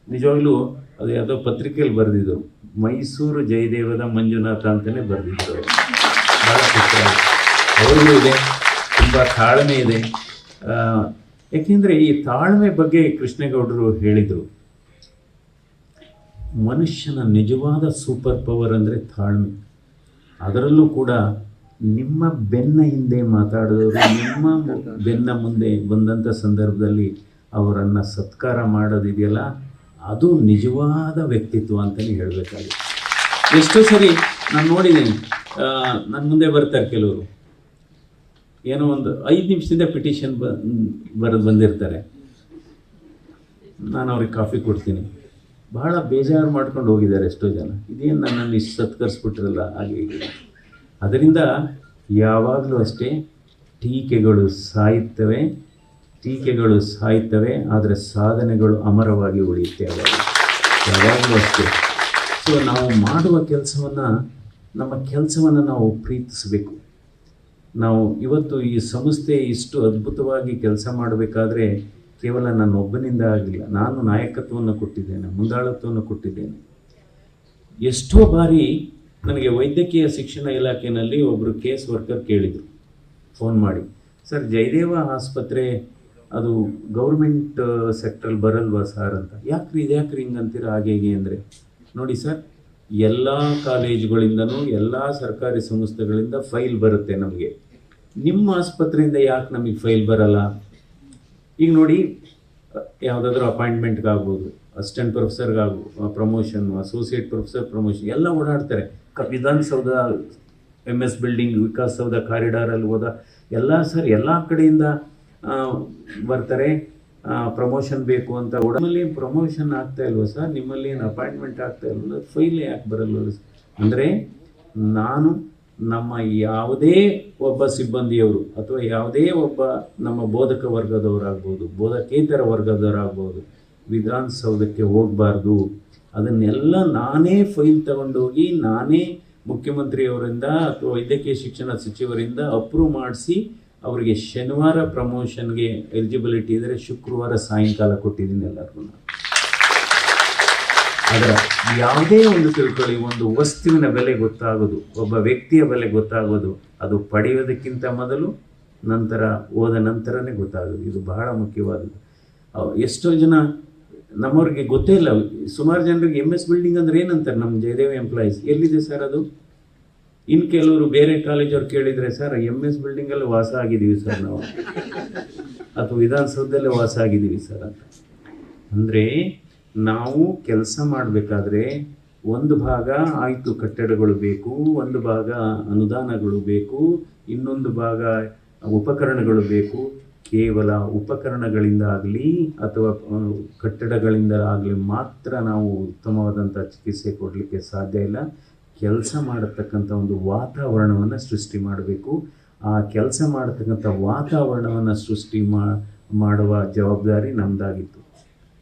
ನಿಜವಾಗ್ಲೂ ಅದು ಯಾವುದೋ ಪತ್ರಿಕೆಯಲ್ಲಿ ಬರೆದಿದ್ದು, ಮೈಸೂರು ಜಯದೇವದ ಮಂಜುನಾಥ ಅಂತಲೇ ಬರೆದಿದ್ದರು. ಭಾಳ ಖುಷಿ ಅವ್ರಿಗೂ ಇದೆ, ತುಂಬ ತಾಳ್ಮೆ ಇದೆ. ಯಾಕೆಂದರೆ ಈ ತಾಳ್ಮೆ ಬಗ್ಗೆ ಕೃಷ್ಣೇಗೌಡರು ಹೇಳಿದರು, ಮನುಷ್ಯನ ನಿಜವಾದ ಸೂಪರ್ ಪವರ್ ಅಂದರೆ ತಾಳ್ಮೆ. ಅದರಲ್ಲೂ ಕೂಡ ನಿಮ್ಮ ಬೆನ್ನ ಹಿಂದೆ ಮಾತಾಡಿದವರು, ನಿಮ್ಮ ಬೆನ್ನ ಮುಂದೆ ಬಂದಂಥ ಸಂದರ್ಭದಲ್ಲಿ ಅವರನ್ನು ಸತ್ಕಾರ ಮಾಡೋದಿದೆಯಲ್ಲ, ಅದು ನಿಜವಾದ ವ್ಯಕ್ತಿತ್ವ ಅಂತಲೇ ಹೇಳಬೇಕಾಗಿದೆ. ಎಷ್ಟೋ ಸರಿ ನಾನು ನೋಡಿದ್ದೀನಿ, ನನ್ನ ಮುಂದೆ ಬರ್ತಾರೆ ಕೆಲವರು, ಏನೋ ಒಂದು 5 ನಿಮಿಷದಿಂದ ಪಿಟಿಷನ್ ಬರೆದು ಬಂದಿರ್ತಾರೆ. ನಾನು ಅವ್ರಿಗೆ ಕಾಫಿ ಕೊಡ್ತೀನಿ, ಬಹಳ ಬೇಜಾರು ಮಾಡ್ಕೊಂಡು ಹೋಗಿದ್ದಾರೆ ಎಷ್ಟೋ ಜನ, ಇದೇನು ನನ್ನನ್ನು ಇಷ್ಟು ಸತ್ಕರಿಸ್ಬಿಟ್ರಲ್ಲ ಹಾಗೆ ಹೀಗೆ. ಅದರಿಂದ ಯಾವಾಗಲೂ ಅಷ್ಟೇ ಟೀಕೆಗಳು ಸಾಯ್ತವೆ, ಆದರೆ ಸಾಧನೆಗಳು ಅಮರವಾಗಿ ಉಳಿಯುತ್ತೆ ಯಾವಾಗಲೂ ಅಷ್ಟೇ. ಸೊ ನಾವು ಮಾಡುವ ನಮ್ಮ ಕೆಲಸವನ್ನು ನಾವು ಪ್ರೀತಿಸಬೇಕು. ನಾವು ಇವತ್ತು ಈ ಸಂಸ್ಥೆ ಇಷ್ಟು ಅದ್ಭುತವಾಗಿ ಕೆಲಸ ಮಾಡಬೇಕಾದ್ರೆ ಕೇವಲ ನನ್ನ ಒಬ್ಬನಿಂದ ಆಗಿಲ್ಲ. ನಾನು ನಾಯಕತ್ವವನ್ನು ಕೊಟ್ಟಿದ್ದೇನೆ, ಮುಂದಾಳತ್ವವನ್ನು ಕೊಟ್ಟಿದ್ದೇನೆ. ಎಷ್ಟೋ ಬಾರಿ ನನಗೆ ವೈದ್ಯಕೀಯ ಶಿಕ್ಷಣ ಇಲಾಖೆಯಲ್ಲಿ ಒಬ್ಬರು ಕೇಸ್ ವರ್ಕರ್ ಕೇಳಿದರು ಫೋನ್ ಮಾಡಿ, ಸರ್ ಜಯದೇವ ಆಸ್ಪತ್ರೆ ಅದು ಗೌರ್ಮೆಂಟ್ ಸೆಕ್ಟ್ರಲ್ಲಿ ಬರಲ್ವಾ ಸರ್ ಅಂತ. ಯಾಕ್ರಿ ಹಿಂಗಂತೀರ ಹಾಗೆ ಹೀಗೆ ಅಂದರೆ, ನೋಡಿ ಸರ್, ಎಲ್ಲ ಕಾಲೇಜುಗಳಿಂದನೂ ಎಲ್ಲ ಸರ್ಕಾರಿ ಸಂಸ್ಥೆಗಳಿಂದ ಫೈಲ್ ಬರುತ್ತೆ ನಮಗೆ, ನಿಮ್ಮ ಆಸ್ಪತ್ರೆಯಿಂದ ಯಾಕೆ ನಮಗೆ ಫೈಲ್ ಬರಲ್ಲ? ಈಗ ನೋಡಿ, ಯಾವುದಾದ್ರೂ ಅಪಾಯಿಂಟ್ಮೆಂಟ್ಗಾಗ್ಬೋದು, ಅಸಿಸ್ಟೆಂಟ್ ಪ್ರೊಫೆಸರ್ಗಾಗ್ಬೋದು ಪ್ರಮೋಷನ್, ಅಸೋಸಿಯೇಟ್ ಪ್ರೊಫೆಸರ್ ಪ್ರಮೋಷನ್ ಎಲ್ಲ ಓಡಾಡ್ತಾರೆ. ವಿಧಾನಸೌಧ, MS ಬಿಲ್ಡಿಂಗ್, ವಿಕಾಸಸೌಧ ಕಾರಿಡಾರಲ್ಲಿ ಹೋದ ಎಲ್ಲ ಕಡೆಯಿಂದ ಬರ್ತಾರೆ, ಪ್ರಮೋಷನ್ ಬೇಕು ಅಂತ. ನಿಮ್ಮಲ್ಲಿ ಪ್ರಮೋಷನ್ ಆಗ್ತಾ ಇಲ್ವ ಸರ್, ನಿಮ್ಮಲ್ಲಿ ಏನು ಅಪಾಯಿಂಟ್ಮೆಂಟ್ ಆಗ್ತಾ ಇಲ್ವಲ್ಲ, ಫೈಲ್ ಯಾಕೆ ಬರಲ್ವ ಅಂದರೆ, ನಾನು ನಮ್ಮ ಯಾವುದೇ ಒಬ್ಬ ಸಿಬ್ಬಂದಿಯವರು ಅಥವಾ ಯಾವುದೇ ಒಬ್ಬ ನಮ್ಮ ಬೋಧಕ ವರ್ಗದವರಾಗ್ಬೋದು, ಬೋಧಕೇತರ ವರ್ಗದವರಾಗ್ಬೋದು, ವಿಧಾನಸೌಧಕ್ಕೆ ಹೋಗಬಾರ್ದು. ಅದನ್ನೆಲ್ಲ ನಾನೇ ಫೈಲ್ ತಗೊಂಡೋಗಿ ನಾನೇ ಮುಖ್ಯಮಂತ್ರಿಯವರಿಂದ ಅಥವಾ ವೈದ್ಯಕೀಯ ಶಿಕ್ಷಣ ಸಚಿವರಿಂದ ಅಪ್ರೂವ್ ಮಾಡಿಸಿ ಅವರಿಗೆ ಶನಿವಾರ ಪ್ರಮೋಷನ್ಗೆ ಎಲಿಜಿಬಿಲಿಟಿ ಇದ್ದರೆ ಶುಕ್ರವಾರ ಸಾಯಂಕಾಲ ಕೊಟ್ಟಿದ್ದೀನಿ ಎಲ್ಲರಿಗೂ. ಅದರ ಯಾವುದೇ ಒಂದು ತಿಳ್ಕೊಳ್ಳಿ, ಒಂದು ವಸ್ತುವಿನ ಬೆಲೆ ಗೊತ್ತಾಗೋದು, ಒಬ್ಬ ವ್ಯಕ್ತಿಯ ಬೆಲೆ ಗೊತ್ತಾಗೋದು, ಅದು ಪಡೆಯೋದಕ್ಕಿಂತ ಮೊದಲು, ಹೋದ ನಂತರನೇ ಗೊತ್ತಾಗೋದು. ಇದು ಬಹಳ ಮುಖ್ಯವಾದದ್ದು. ಎಷ್ಟೋ ಜನ ನಮ್ಮವ್ರಿಗೆ ಗೊತ್ತೇ ಇಲ್ಲ. ಸುಮಾರು ಜನರಿಗೆ MS ಬಿಲ್ಡಿಂಗ್ ಅಂದರೆ ಏನಂತಾರೆ ನಮ್ಮ ಜಯದೇವ ಎಂಪ್ಲಾಯೀಸ್. ಎಲ್ಲಿದೆ ಸರ್ ಅದು? ಇನ್ನು ಕೆಲವರು ಬೇರೆ ಕಾಲೇಜವ್ರು ಕೇಳಿದರೆ, ಸರ್ MS ಬಿಲ್ಡಿಂಗಲ್ಲಿ ವಾಸ ಆಗಿದ್ದೀವಿ ಸರ್ ನಾವು, ಅಥವಾ ವಿಧಾನಸೌಧದಲ್ಲೇ ವಾಸ ಆಗಿದ್ದೀವಿ ಸರ್ ಅಂತ. ಅಂದರೆ ನಾವು ಕೆಲಸ ಮಾಡಬೇಕಾದ್ರೆ ಒಂದು ಭಾಗ ಆಯಿತು ಕಟ್ಟಡಗಳು ಬೇಕು, ಒಂದು ಭಾಗ ಅನುದಾನಗಳು ಬೇಕು, ಇನ್ನೊಂದು ಭಾಗ ಉಪಕರಣಗಳು ಬೇಕು. ಕೇವಲ ಉಪಕರಣಗಳಿಂದಾಗಲಿ ಅಥವಾ ಕಟ್ಟಡಗಳಿಂದ ಆಗಲಿ ಮಾತ್ರ ನಾವು ಉತ್ತಮವಾದಂಥ ಚಿಕಿತ್ಸೆ ಕೊಡಲಿಕ್ಕೆ ಸಾಧ್ಯ ಇಲ್ಲ. ಕೆಲಸ ಮಾಡತಕ್ಕಂಥ ಒಂದು ವಾತಾವರಣವನ್ನು ಸೃಷ್ಟಿ ಮಾಡಬೇಕು. ಆ ಕೆಲಸ ಮಾಡತಕ್ಕಂಥ ವಾತಾವರಣವನ್ನು ಸೃಷ್ಟಿ ಮಾಡುವ ಜವಾಬ್ದಾರಿ ನಮ್ಮದಾಗಿತ್ತು.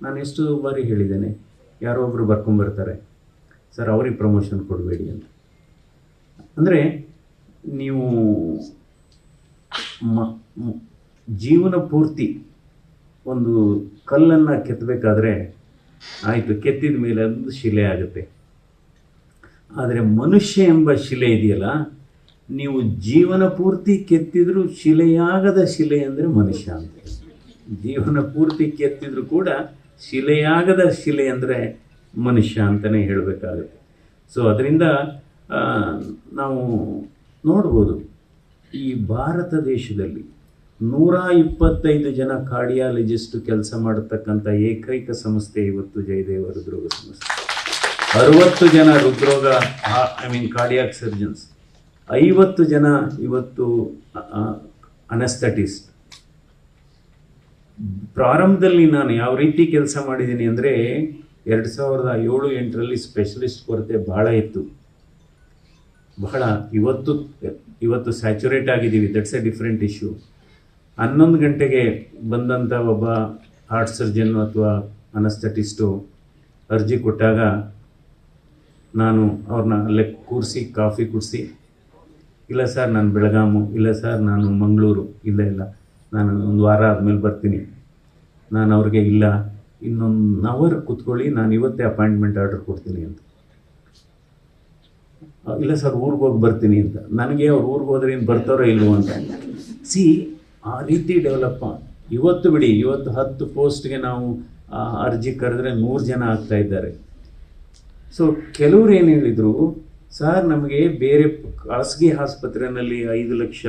ನಾನು ಎಷ್ಟು ಬಾರಿ ಹೇಳಿದ್ದೇನೆ, ಯಾರೋ ಒಬ್ಬರು ಬರ್ಕೊಂಬರ್ತಾರೆ, ಸರ್ ಅವ್ರಿಗೆ ಪ್ರಮೋಷನ್ ಕೊಡಬೇಡಿ ಅಂತ. ಅಂದರೆ ನೀವು ಜೀವನ ಪೂರ್ತಿ ಒಂದು ಕಲ್ಲನ್ನು ಕೆತ್ತಬೇಕಾದ್ರೆ ಆಯಿತು, ಕೆತ್ತಿದ ಮೇಲೆ ಅದು ಶಿಲೆ ಆಗುತ್ತೆ. ಆದರೆ ಮನುಷ್ಯ ಎಂಬ ಶಿಲೆ ಇದೆಯಲ್ಲ, ನೀವು ಜೀವನ ಪೂರ್ತಿ ಕೆತ್ತಿದರೂ ಶಿಲೆಯಾಗದ ಶಿಲೆ ಅಂದರೆ ಮನುಷ್ಯ ಅಂತ. ಜೀವನ ಪೂರ್ತಿ ಕೆತ್ತಿದ್ರು ಕೂಡ ಶಿಲೆಯಾಗದ ಶಿಲೆ ಅಂದರೆ ಮನುಷ್ಯ ಅಂತಲೇ ಹೇಳಬೇಕಾಗುತ್ತೆ. ಸೊ ಅದರಿಂದ ನಾವು ನೋಡ್ಬೋದು, ಈ ಭಾರತ ದೇಶದಲ್ಲಿ 125 ಜನ ಕಾರ್ಡಿಯಾಲಜಿಸ್ಟ್ ಕೆಲಸ ಮಾಡತಕ್ಕಂಥ ಏಕೈಕ ಸಂಸ್ಥೆ ಇವತ್ತು ಜಯದೇವ ಹೃದ್ರೋಗ ಸಂಸ್ಥೆ. 60 ಜನ ಹೃದ್ರೋಗ ಕಾರ್ಡಿಯಾಕ್ ಸರ್ಜನ್ಸ್, 50 ಜನ ಇವತ್ತು ಅನಸ್ಥೆಟಿಸ್ಟ್. ಪ್ರಾರಂಭದಲ್ಲಿ ನಾನು ಯಾವ ರೀತಿ ಕೆಲಸ ಮಾಡಿದ್ದೀನಿ ಅಂದರೆ 2007-8ರಲ್ಲಿ ಸ್ಪೆಷಲಿಸ್ಟ್ ಕೊರತೆ ಬಹಳ ಇತ್ತು, ಬಹಳ. ಇವತ್ತು ಸ್ಯಾಚುರೇಟ್ ಆಗಿದ್ದೀವಿ, ದಟ್ಸ್ ಎ ಡಿಫ್ರೆಂಟ್ ಇಶ್ಯೂ. 11 ಗಂಟೆಗೆ ಬಂದಂಥ ಒಬ್ಬ ಹಾರ್ಟ್ ಸರ್ಜನ್ನು ಅಥವಾ ಅನಸ್ಥೆಟಿಸ್ಟು ಅರ್ಜಿ ಕೊಟ್ಟಾಗ ನಾನು ಅವ್ರನ್ನ ಅಲ್ಲೇ ಕೂರಿಸಿ ಕಾಫಿ ಕುಡಿಸಿ, ಇಲ್ಲ ಸರ್ ನಾನು ಬೆಳಗಾಮು, ಇಲ್ಲ ಸರ್ ನಾನು ಮಂಗಳೂರು, ಇಲ್ಲ ನಾನು ಒಂದು ವಾರ ಆದಮೇಲೆ ಬರ್ತೀನಿ. ನಾನು ಅವ್ರಿಗೆ ಇಲ್ಲ ಇನ್ನೊಂದು ಅವರ್ ಕೂತ್ಕೊಳ್ಳಿ, ನಾನು ಇವತ್ತೇ ಅಪಾಯಿಂಟ್ಮೆಂಟ್ ಆರ್ಡರ್ ಕೊಡ್ತೀನಿ ಅಂತ. ಇಲ್ಲ ಸರ್ ಊರಿಗೆ ಹೋಗಿ ಬರ್ತೀನಿ ಅಂತ. ನನಗೆ ಅವ್ರು ಊರಿಗೆ ಹೋದ್ರೆ ಇನ್ನು ಬರ್ತಾರೋ ಇಲ್ವೋ ಅಂತ. ಆ ರೀತಿ ಡೆವಲಪ್. ಇವತ್ತು ಬಿಡಿ, ಇವತ್ತು 10 ಪೋಸ್ಟ್ಗೆ ನಾವು ಅರ್ಜಿ ಕರೆದ್ರೆ 100 ಜನ ಆಗ್ತಾ ಇದ್ದಾರೆ. ಸೊ ಕೆಲವ್ರು ಏನು ಹೇಳಿದರು, ಸರ್ ನಮಗೆ ಬೇರೆ ಖಾಸಗಿ ಆಸ್ಪತ್ರೆಯಲ್ಲಿ 5 ಲಕ್ಷ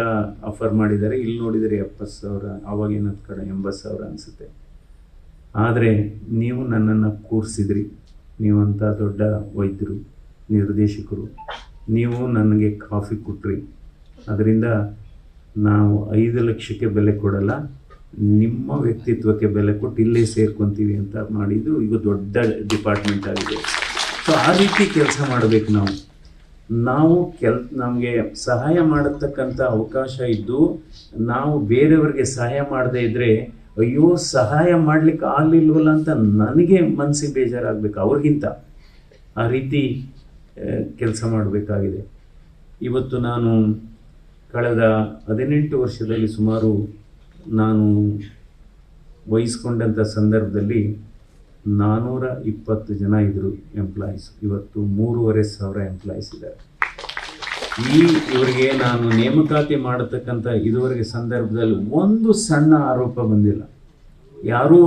ಆಫರ್ ಮಾಡಿದ್ದಾರೆ, ಇಲ್ಲಿ ನೋಡಿದರೆ 70,000, ಅವಾಗೇನದ ಕಡೆ 80,000 ಅನಿಸುತ್ತೆ. ಆದರೆ ನೀವು ನನ್ನನ್ನು ಕೂರಿಸಿದ್ರಿ, ನೀವಂಥ ದೊಡ್ಡ ವೈದ್ಯರು, ನಿರ್ದೇಶಕರು, ನೀವು ನನಗೆ ಕಾಫಿ ಕೊಟ್ರಿ, ಅದರಿಂದ ನಾವು 5 ಲಕ್ಷಕ್ಕೆ ಬೆಲೆ ಕೊಡಲ್ಲ, ನಿಮ್ಮ ವ್ಯಕ್ತಿತ್ವಕ್ಕೆ ಬೆಲೆ ಕೊಟ್ಟು ಇಲ್ಲೇ ಸೇರ್ಕೊತೀವಿ ಅಂತ ಮಾಡಿದ್ದು ಈಗ ದೊಡ್ಡ ಡಿಪಾರ್ಟ್ಮೆಂಟ್ ಆಗಿದೆ. ಸೊ ಆ ರೀತಿ ಕೆಲಸ ಮಾಡಬೇಕು ನಾವು ನಮಗೆ ಸಹಾಯ ಮಾಡತಕ್ಕಂಥ ಅವಕಾಶ ಇದ್ದು ನಾವು ಬೇರೆಯವರಿಗೆ ಸಹಾಯ ಮಾಡದೇ ಇದ್ದರೆ, ಅಯ್ಯೋ ಸಹಾಯ ಮಾಡಲಿಕ್ಕೆ ಆಗಲಿಲ್ವಲ್ಲ ಅಂತ ನನಗೆ ಮನಸ್ಸಿಗೆ ಬೇಜಾರಾಗಬೇಕು ಅವ್ರಿಗಿಂತ. ಆ ರೀತಿ ಕೆಲಸ ಮಾಡಬೇಕಾಗಿದೆ. ಇವತ್ತು ನಾನು ಕಳೆದ 18 ವರ್ಷದಲ್ಲಿ ಸುಮಾರು ನಾನು ವಹಿಸ್ಕೊಂಡಂಥ ಸಂದರ್ಭದಲ್ಲಿ 420 ಜನ ಇದ್ದರು ಎಂಪ್ಲಾಯೀಸ್. ಇವತ್ತು 3,500 ಎಂಪ್ಲಾಯೀಸ್ ಇದ್ದಾರೆ. ಇವರಿಗೆ ನಾನು ನೇಮಕಾತಿ ಮಾಡತಕ್ಕಂಥ ಇದುವರೆಗೆ ಸಂದರ್ಭದಲ್ಲಿ ಒಂದು ಸಣ್ಣ ಆರೋಪ ಬಂದಿಲ್ಲ. ಯಾರೂ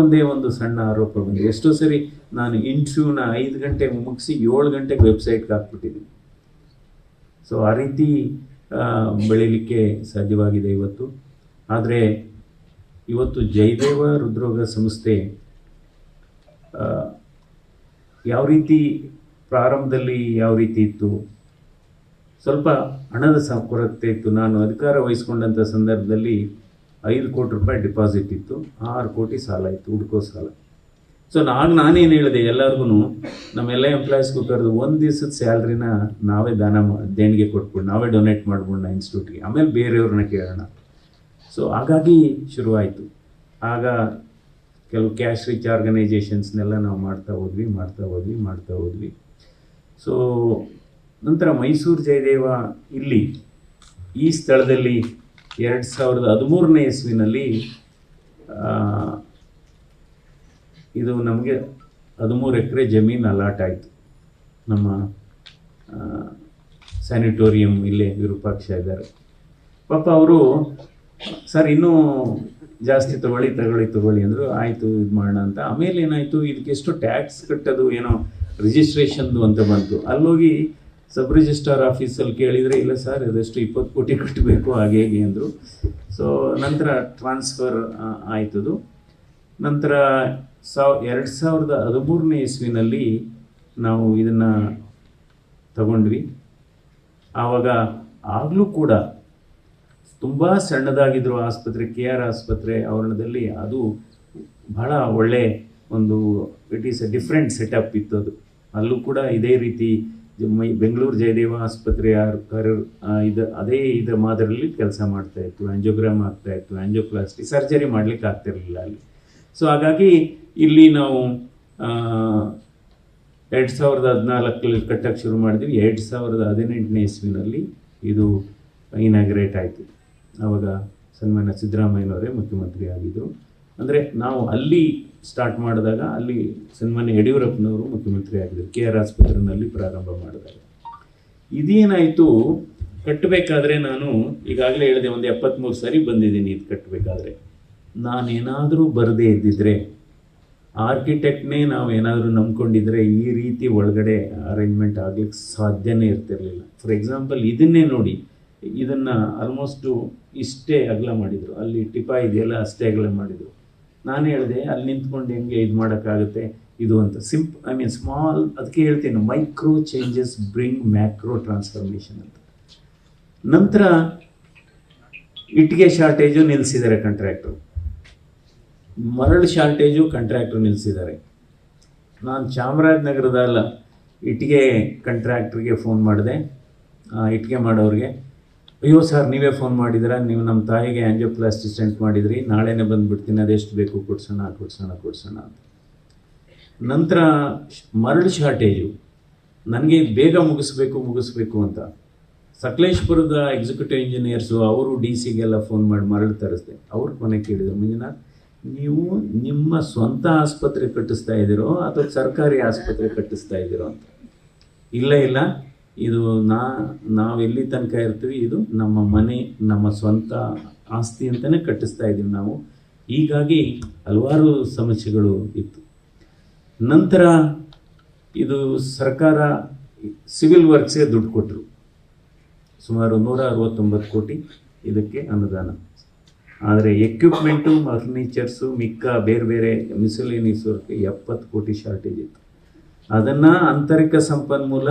ಒಂದೇ ಒಂದು ಸಣ್ಣ ಆರೋಪ ಬಂದಿದೆ. ಎಷ್ಟೋ ಸರಿ ನಾನು ಇಂಟರ್ವ್ಯೂನ 5 ಗಂಟೆಗೆ ಮುಗಿಸಿ 7 ಗಂಟೆಗೆ ವೆಬ್ಸೈಟ್ಗೆ ಹಾಕ್ಬಿಟ್ಟಿದ್ದೀನಿ. ಸೊ ಆ ರೀತಿ ಬೆಳೀಲಿಕ್ಕೆ ಸಾಧ್ಯವಾಗಿದೆ ಇವತ್ತು. ಆದರೆ ಇವತ್ತು ಜಯದೇವ ಹೃದ್ರೋಗ ಸಂಸ್ಥೆ ಯಾವ ರೀತಿ ಪ್ರಾರಂಭದಲ್ಲಿ ಯಾವ ರೀತಿ ಇತ್ತು, ಸ್ವಲ್ಪ ಹಣದ ಕೊರತೆ ಇತ್ತು. ನಾನು ಅಧಿಕಾರ ವಹಿಸ್ಕೊಂಡಂಥ ಸಂದರ್ಭದಲ್ಲಿ 5 ಕೋಟಿ ರೂಪಾಯಿ ಡಿಪಾಸಿಟ್ ಇತ್ತು, 6 ಕೋಟಿ ಸಾಲ ಇತ್ತು, ಹುಡ್ಕೋ ಸಾಲ. ಸೊ ನಾನೇನು ಹೇಳಿದೆ ಎಲ್ಲರಿಗೂ, ನಮ್ಮೆಲ್ಲ ಎಂಪ್ಲಾಯೀಸ್ಗೂ ಕರೆದು 1 ದಿವಸದ ಸ್ಯಾಲ್ರಿನ ನಾವೇ ದೇಣಿಗೆ ಕೊಟ್ಬಿಟ್ಟು ನಾವೇ ಡೊನೇಟ್ ಮಾಡ್ಬಿಡೋಣ ಇನ್ಸ್ಟಿಟ್ಯೂಟ್ಗೆ, ಆಮೇಲೆ ಬೇರೆಯವ್ರನ್ನ ಕೇಳೋಣ. ಸೊ ಹಾಗಾಗಿ ಶುರುವಾಯಿತು. ಆಗ ಕೆಲವು ಕ್ಯಾಶ್ ರಿಚ್ ಆರ್ಗನೈಜೇಷನ್ಸ್ನೆಲ್ಲ ನಾವು ಮಾಡ್ತಾ ಹೋದ್ವಿ. ಸೊ ನಂತರ ಮೈಸೂರು ಜಯದೇವ ಇಲ್ಲಿ ಈ ಸ್ಥಳದಲ್ಲಿ 2013ನೇ ಇಸ್ವಿನಲ್ಲಿ ಇದು ನಮಗೆ 13 ಎಕರೆ ಜಮೀನು ಅಲಾಟ್ ಆಯಿತು. ನಮ್ಮ ಸ್ಯಾನಿಟೋರಿಯಂ ಇಲ್ಲೇ ವಿರೂಪಾಕ್ಷ ಇದ್ದಾರೆ. ಪಾಪ ಅವರು, ಸರ್ ಇನ್ನೂ ಜಾಸ್ತಿ ತಗೊಳ್ಳಿ ಅಂದರು. ಆಯಿತು ಇದು ಮಾಡೋಣ ಅಂತ. ಆಮೇಲೆ ಏನಾಯಿತು, ಇದಕ್ಕೆ ಎಷ್ಟು ಟ್ಯಾಕ್ಸ್ ಕಟ್ಟೋದು ಏನೋ ರಿಜಿಸ್ಟ್ರೇಷನ್ದು ಅಂತ ಬಂತು. ಅಲ್ಲೋಗಿ ಸಬ್ ರಿಜಿಸ್ಟ್ರಾರ್ ಆಫೀಸಲ್ಲಿ ಕೇಳಿದರೆ, ಇಲ್ಲ ಸರ್ ಅದಷ್ಟು 20 ಕೋಟಿ ಕಟ್ಟಬೇಕು ಹಾಗೆ ಹೇಗೆ ಅಂದರು. ಸೊ ನಂತರ ಟ್ರಾನ್ಸ್ಫರ್ ಆಯ್ತದು. ನಂತರ 2013ನೇ ಇಸ್ವಿನಲ್ಲಿ ನಾವು ಇದನ್ನು ತಗೊಂಡ್ವಿ. ಆವಾಗ ಆಗಲೂ ಕೂಡ ತುಂಬ ಸಣ್ಣದಾಗಿದ್ದರು ಆಸ್ಪತ್ರೆ, KR ಆಸ್ಪತ್ರೆ ಆವರಣದಲ್ಲಿ. ಅದು ಬಹಳ ಒಳ್ಳೆ ಒಂದು it is A different setup ಇತ್ತು ಅದು. ಅಲ್ಲೂ ಕೂಡ ಇದೇ ರೀತಿ ಬೆಂಗಳೂರು ಜಯದೇವ ಆಸ್ಪತ್ರೆ ಅದೇ ಮಾದರಿಯಲ್ಲಿ ಕೆಲಸ ಮಾಡ್ತಾಯಿತ್ತು. ಆಂಜಿಯೋಗ್ರಾಮ್ ಆಗ್ತಾಯಿತ್ತು, ಆಂಜಿಯೋಪ್ಲಾಸ್ಟಿ, ಸರ್ಜರಿ ಮಾಡಲಿಕ್ಕೆ ಆಗ್ತಿರಲಿಲ್ಲ ಅಲ್ಲಿ. ಸೊ ಹಾಗಾಗಿ ಇಲ್ಲಿ ನಾವು 2014 ಕಟ್ಟಕ್ಕೆ ಶುರು ಮಾಡಿದ್ವಿ. 2018ನೇ ಇಸ್ವಿನಲ್ಲಿ ಇದು ಇನಾಗ್ರೇಟ್ ಆಯಿತು. ಆವಾಗ ಸನ್ಮಾನ್ಯ ಸಿದ್ದರಾಮಯ್ಯನವರೇ ಮುಖ್ಯಮಂತ್ರಿ ಆಗಿದ್ದರು. ಅಂದರೆ ನಾವು ಅಲ್ಲಿ ಸ್ಟಾರ್ಟ್ ಮಾಡಿದಾಗ ಅಲ್ಲಿ ಸನ್ಮಾನ್ಯ ಯಡಿಯೂರಪ್ಪನವರು ಮುಖ್ಯಮಂತ್ರಿ ಆಗಿದ್ದರು, KR ಆಸ್ಪತ್ರೆಯಲ್ಲಿ ಪ್ರಾರಂಭ ಮಾಡಿದಾಗ. ಇದೇನಾಯಿತು, ಕಟ್ಟಬೇಕಾದ್ರೆ ನಾನು ಈಗಾಗಲೇ ಹೇಳಿದೆ ಒಂದು 73 ಸರಿ ಬಂದಿದ್ದೀನಿ ಇದು ಕಟ್ಟಬೇಕಾದ್ರೆ. ನಾನೇನಾದರೂ ಬರದೇ ಇದ್ದಿದ್ರೆ, ಆರ್ಕಿಟೆಕ್ಟ್ನೇ ನಾವು ಏನಾದರೂ ನಂಬ್ಕೊಂಡಿದ್ರೆ ಈ ರೀತಿ ಒಳಗಡೆ ಅರೇಂಜ್ಮೆಂಟ್ ಆಗಲಿಕ್ಕೆ ಸಾಧ್ಯನೇ ಇರ್ತಿರಲಿಲ್ಲ. ಫಾರ್ ಎಕ್ಸಾಂಪಲ್ ಇದನ್ನೇ ನೋಡಿ, ಇದನ್ನು ಆಲ್ಮೋಸ್ಟು ಇಷ್ಟೇ ಅಗಲ ಮಾಡಿದರು. ಅಲ್ಲಿ ಟಿಪ ಇದೆಯಲ್ಲ ಅಷ್ಟೇ ಅಗಲ ಮಾಡಿದರು. ನಾನು ಹೇಳಿದೆ ಅಲ್ಲಿ ನಿಂತ್ಕೊಂಡು ಹೆಂಗೆ ಇದು ಮಾಡೋಕ್ಕಾಗುತ್ತೆ ಇದು ಅಂತ. ಸ್ಮಾಲ್, ಅದಕ್ಕೆ ಹೇಳ್ತೀನಿ micro changes bring macro transformation ಅಂತ. ನಂತರ ಇಟ್ಟಿಗೆ ಶಾರ್ಟೇಜು ನಿಲ್ಲಿಸಿದ್ದಾರೆ ಕಾಂಟ್ರಾಕ್ಟ್ರು, ಮರಳು ಶಾರ್ಟೇಜು ಕಾಂಟ್ರಾಕ್ಟ್ರು ನಿಲ್ಲಿಸಿದ್ದಾರೆ. ನಾನು ಚಾಮರಾಜನಗರದ ಇಟ್ಟಿಗೆ ಕಾಂಟ್ರಾಕ್ಟ್ರಿಗೆ ಫೋನ್ ಮಾಡಿದೆ, ಇಟ್ಟಿಗೆ ಮಾಡೋರಿಗೆ. ಅಯ್ಯೋ ಸರ್ ನೀವೇ ಫೋನ್ ಮಾಡಿದ್ದೀರಾ, ನೀವು ನಮ್ಮ ತಾಯಿಗೆ ಆಂಜಿಯೋಪ್ಲಾಸ್ಟಿ ಸ್ಟೆಂಟ್ ಮಾಡಿದ್ರಿ, ನಾಳೆನೇ ಬಂದುಬಿಡ್ತೀನಿ, ಅದೆಷ್ಟು ಬೇಕು ಕೊಡ್ಸೋಣ ಅಂತ. ನಂತರ ಮರಳು ಶಾರ್ಟೇಜು ನನಗೆ ಬೇಗ ಮುಗಿಸ್ಬೇಕು ಅಂತ ಸಕಲೇಶ್ಪುರದ ಎಕ್ಸಿಕ್ಯೂಟಿವ್ ಇಂಜಿನಿಯರ್ಸು ಅವರು DC-ಗೆಲ್ಲ ಫೋನ್ ಮಾಡಿ ಮರಳು ತರಿಸ್ದೆ. ಅವ್ರ ಕೊನೆ ಕೇಳಿದರು, ಮಂಜುನಾಥ್ ನೀವು ನಿಮ್ಮ ಸ್ವಂತ ಆಸ್ಪತ್ರೆ ಕಟ್ಟಿಸ್ತಾ ಇದ್ದೀರೋ ಅಥವಾ ಸರ್ಕಾರಿ ಆಸ್ಪತ್ರೆ ಕಟ್ಟಿಸ್ತಾ ಇದ್ದೀರೋ ಅಂತ. ಇಲ್ಲ ಇದು ನಾವು ಎಲ್ಲಿ ತನಕ ಇರ್ತೀವಿ, ಇದು ನಮ್ಮ ಮನೆ, ನಮ್ಮ ಸ್ವಂತ ಆಸ್ತಿ ಅಂತಲೇ ಕಟ್ಟಿಸ್ತಾ ಇದ್ದೀವಿ ನಾವು. ಹೀಗಾಗಿ ಹಲವಾರು ಸಮಸ್ಯೆಗಳು ಇತ್ತು. ನಂತರ ಇದು ಸರ್ಕಾರ ಸಿವಿಲ್ ವರ್ಕ್ಸ್ಗೆ ದುಡ್ಡು ಕೊಟ್ಟರು, ಸುಮಾರು 169 ಕೋಟಿ ಇದಕ್ಕೆ ಅನುದಾನ. ಆದರೆ ಎಕ್ವಿಪ್ಮೆಂಟು, ಫರ್ನಿಚರ್ಸು, ಮಿಕ್ಕ ಬೇರೆ ಮಿಸಲೇನಿಯಸ್ ವರ್ಕ್ಗೆ 70 ಕೋಟಿ ಶಾರ್ಟೇಜ್ ಇತ್ತು. ಅದನ್ನು ಆಂತರಿಕ ಸಂಪನ್ಮೂಲ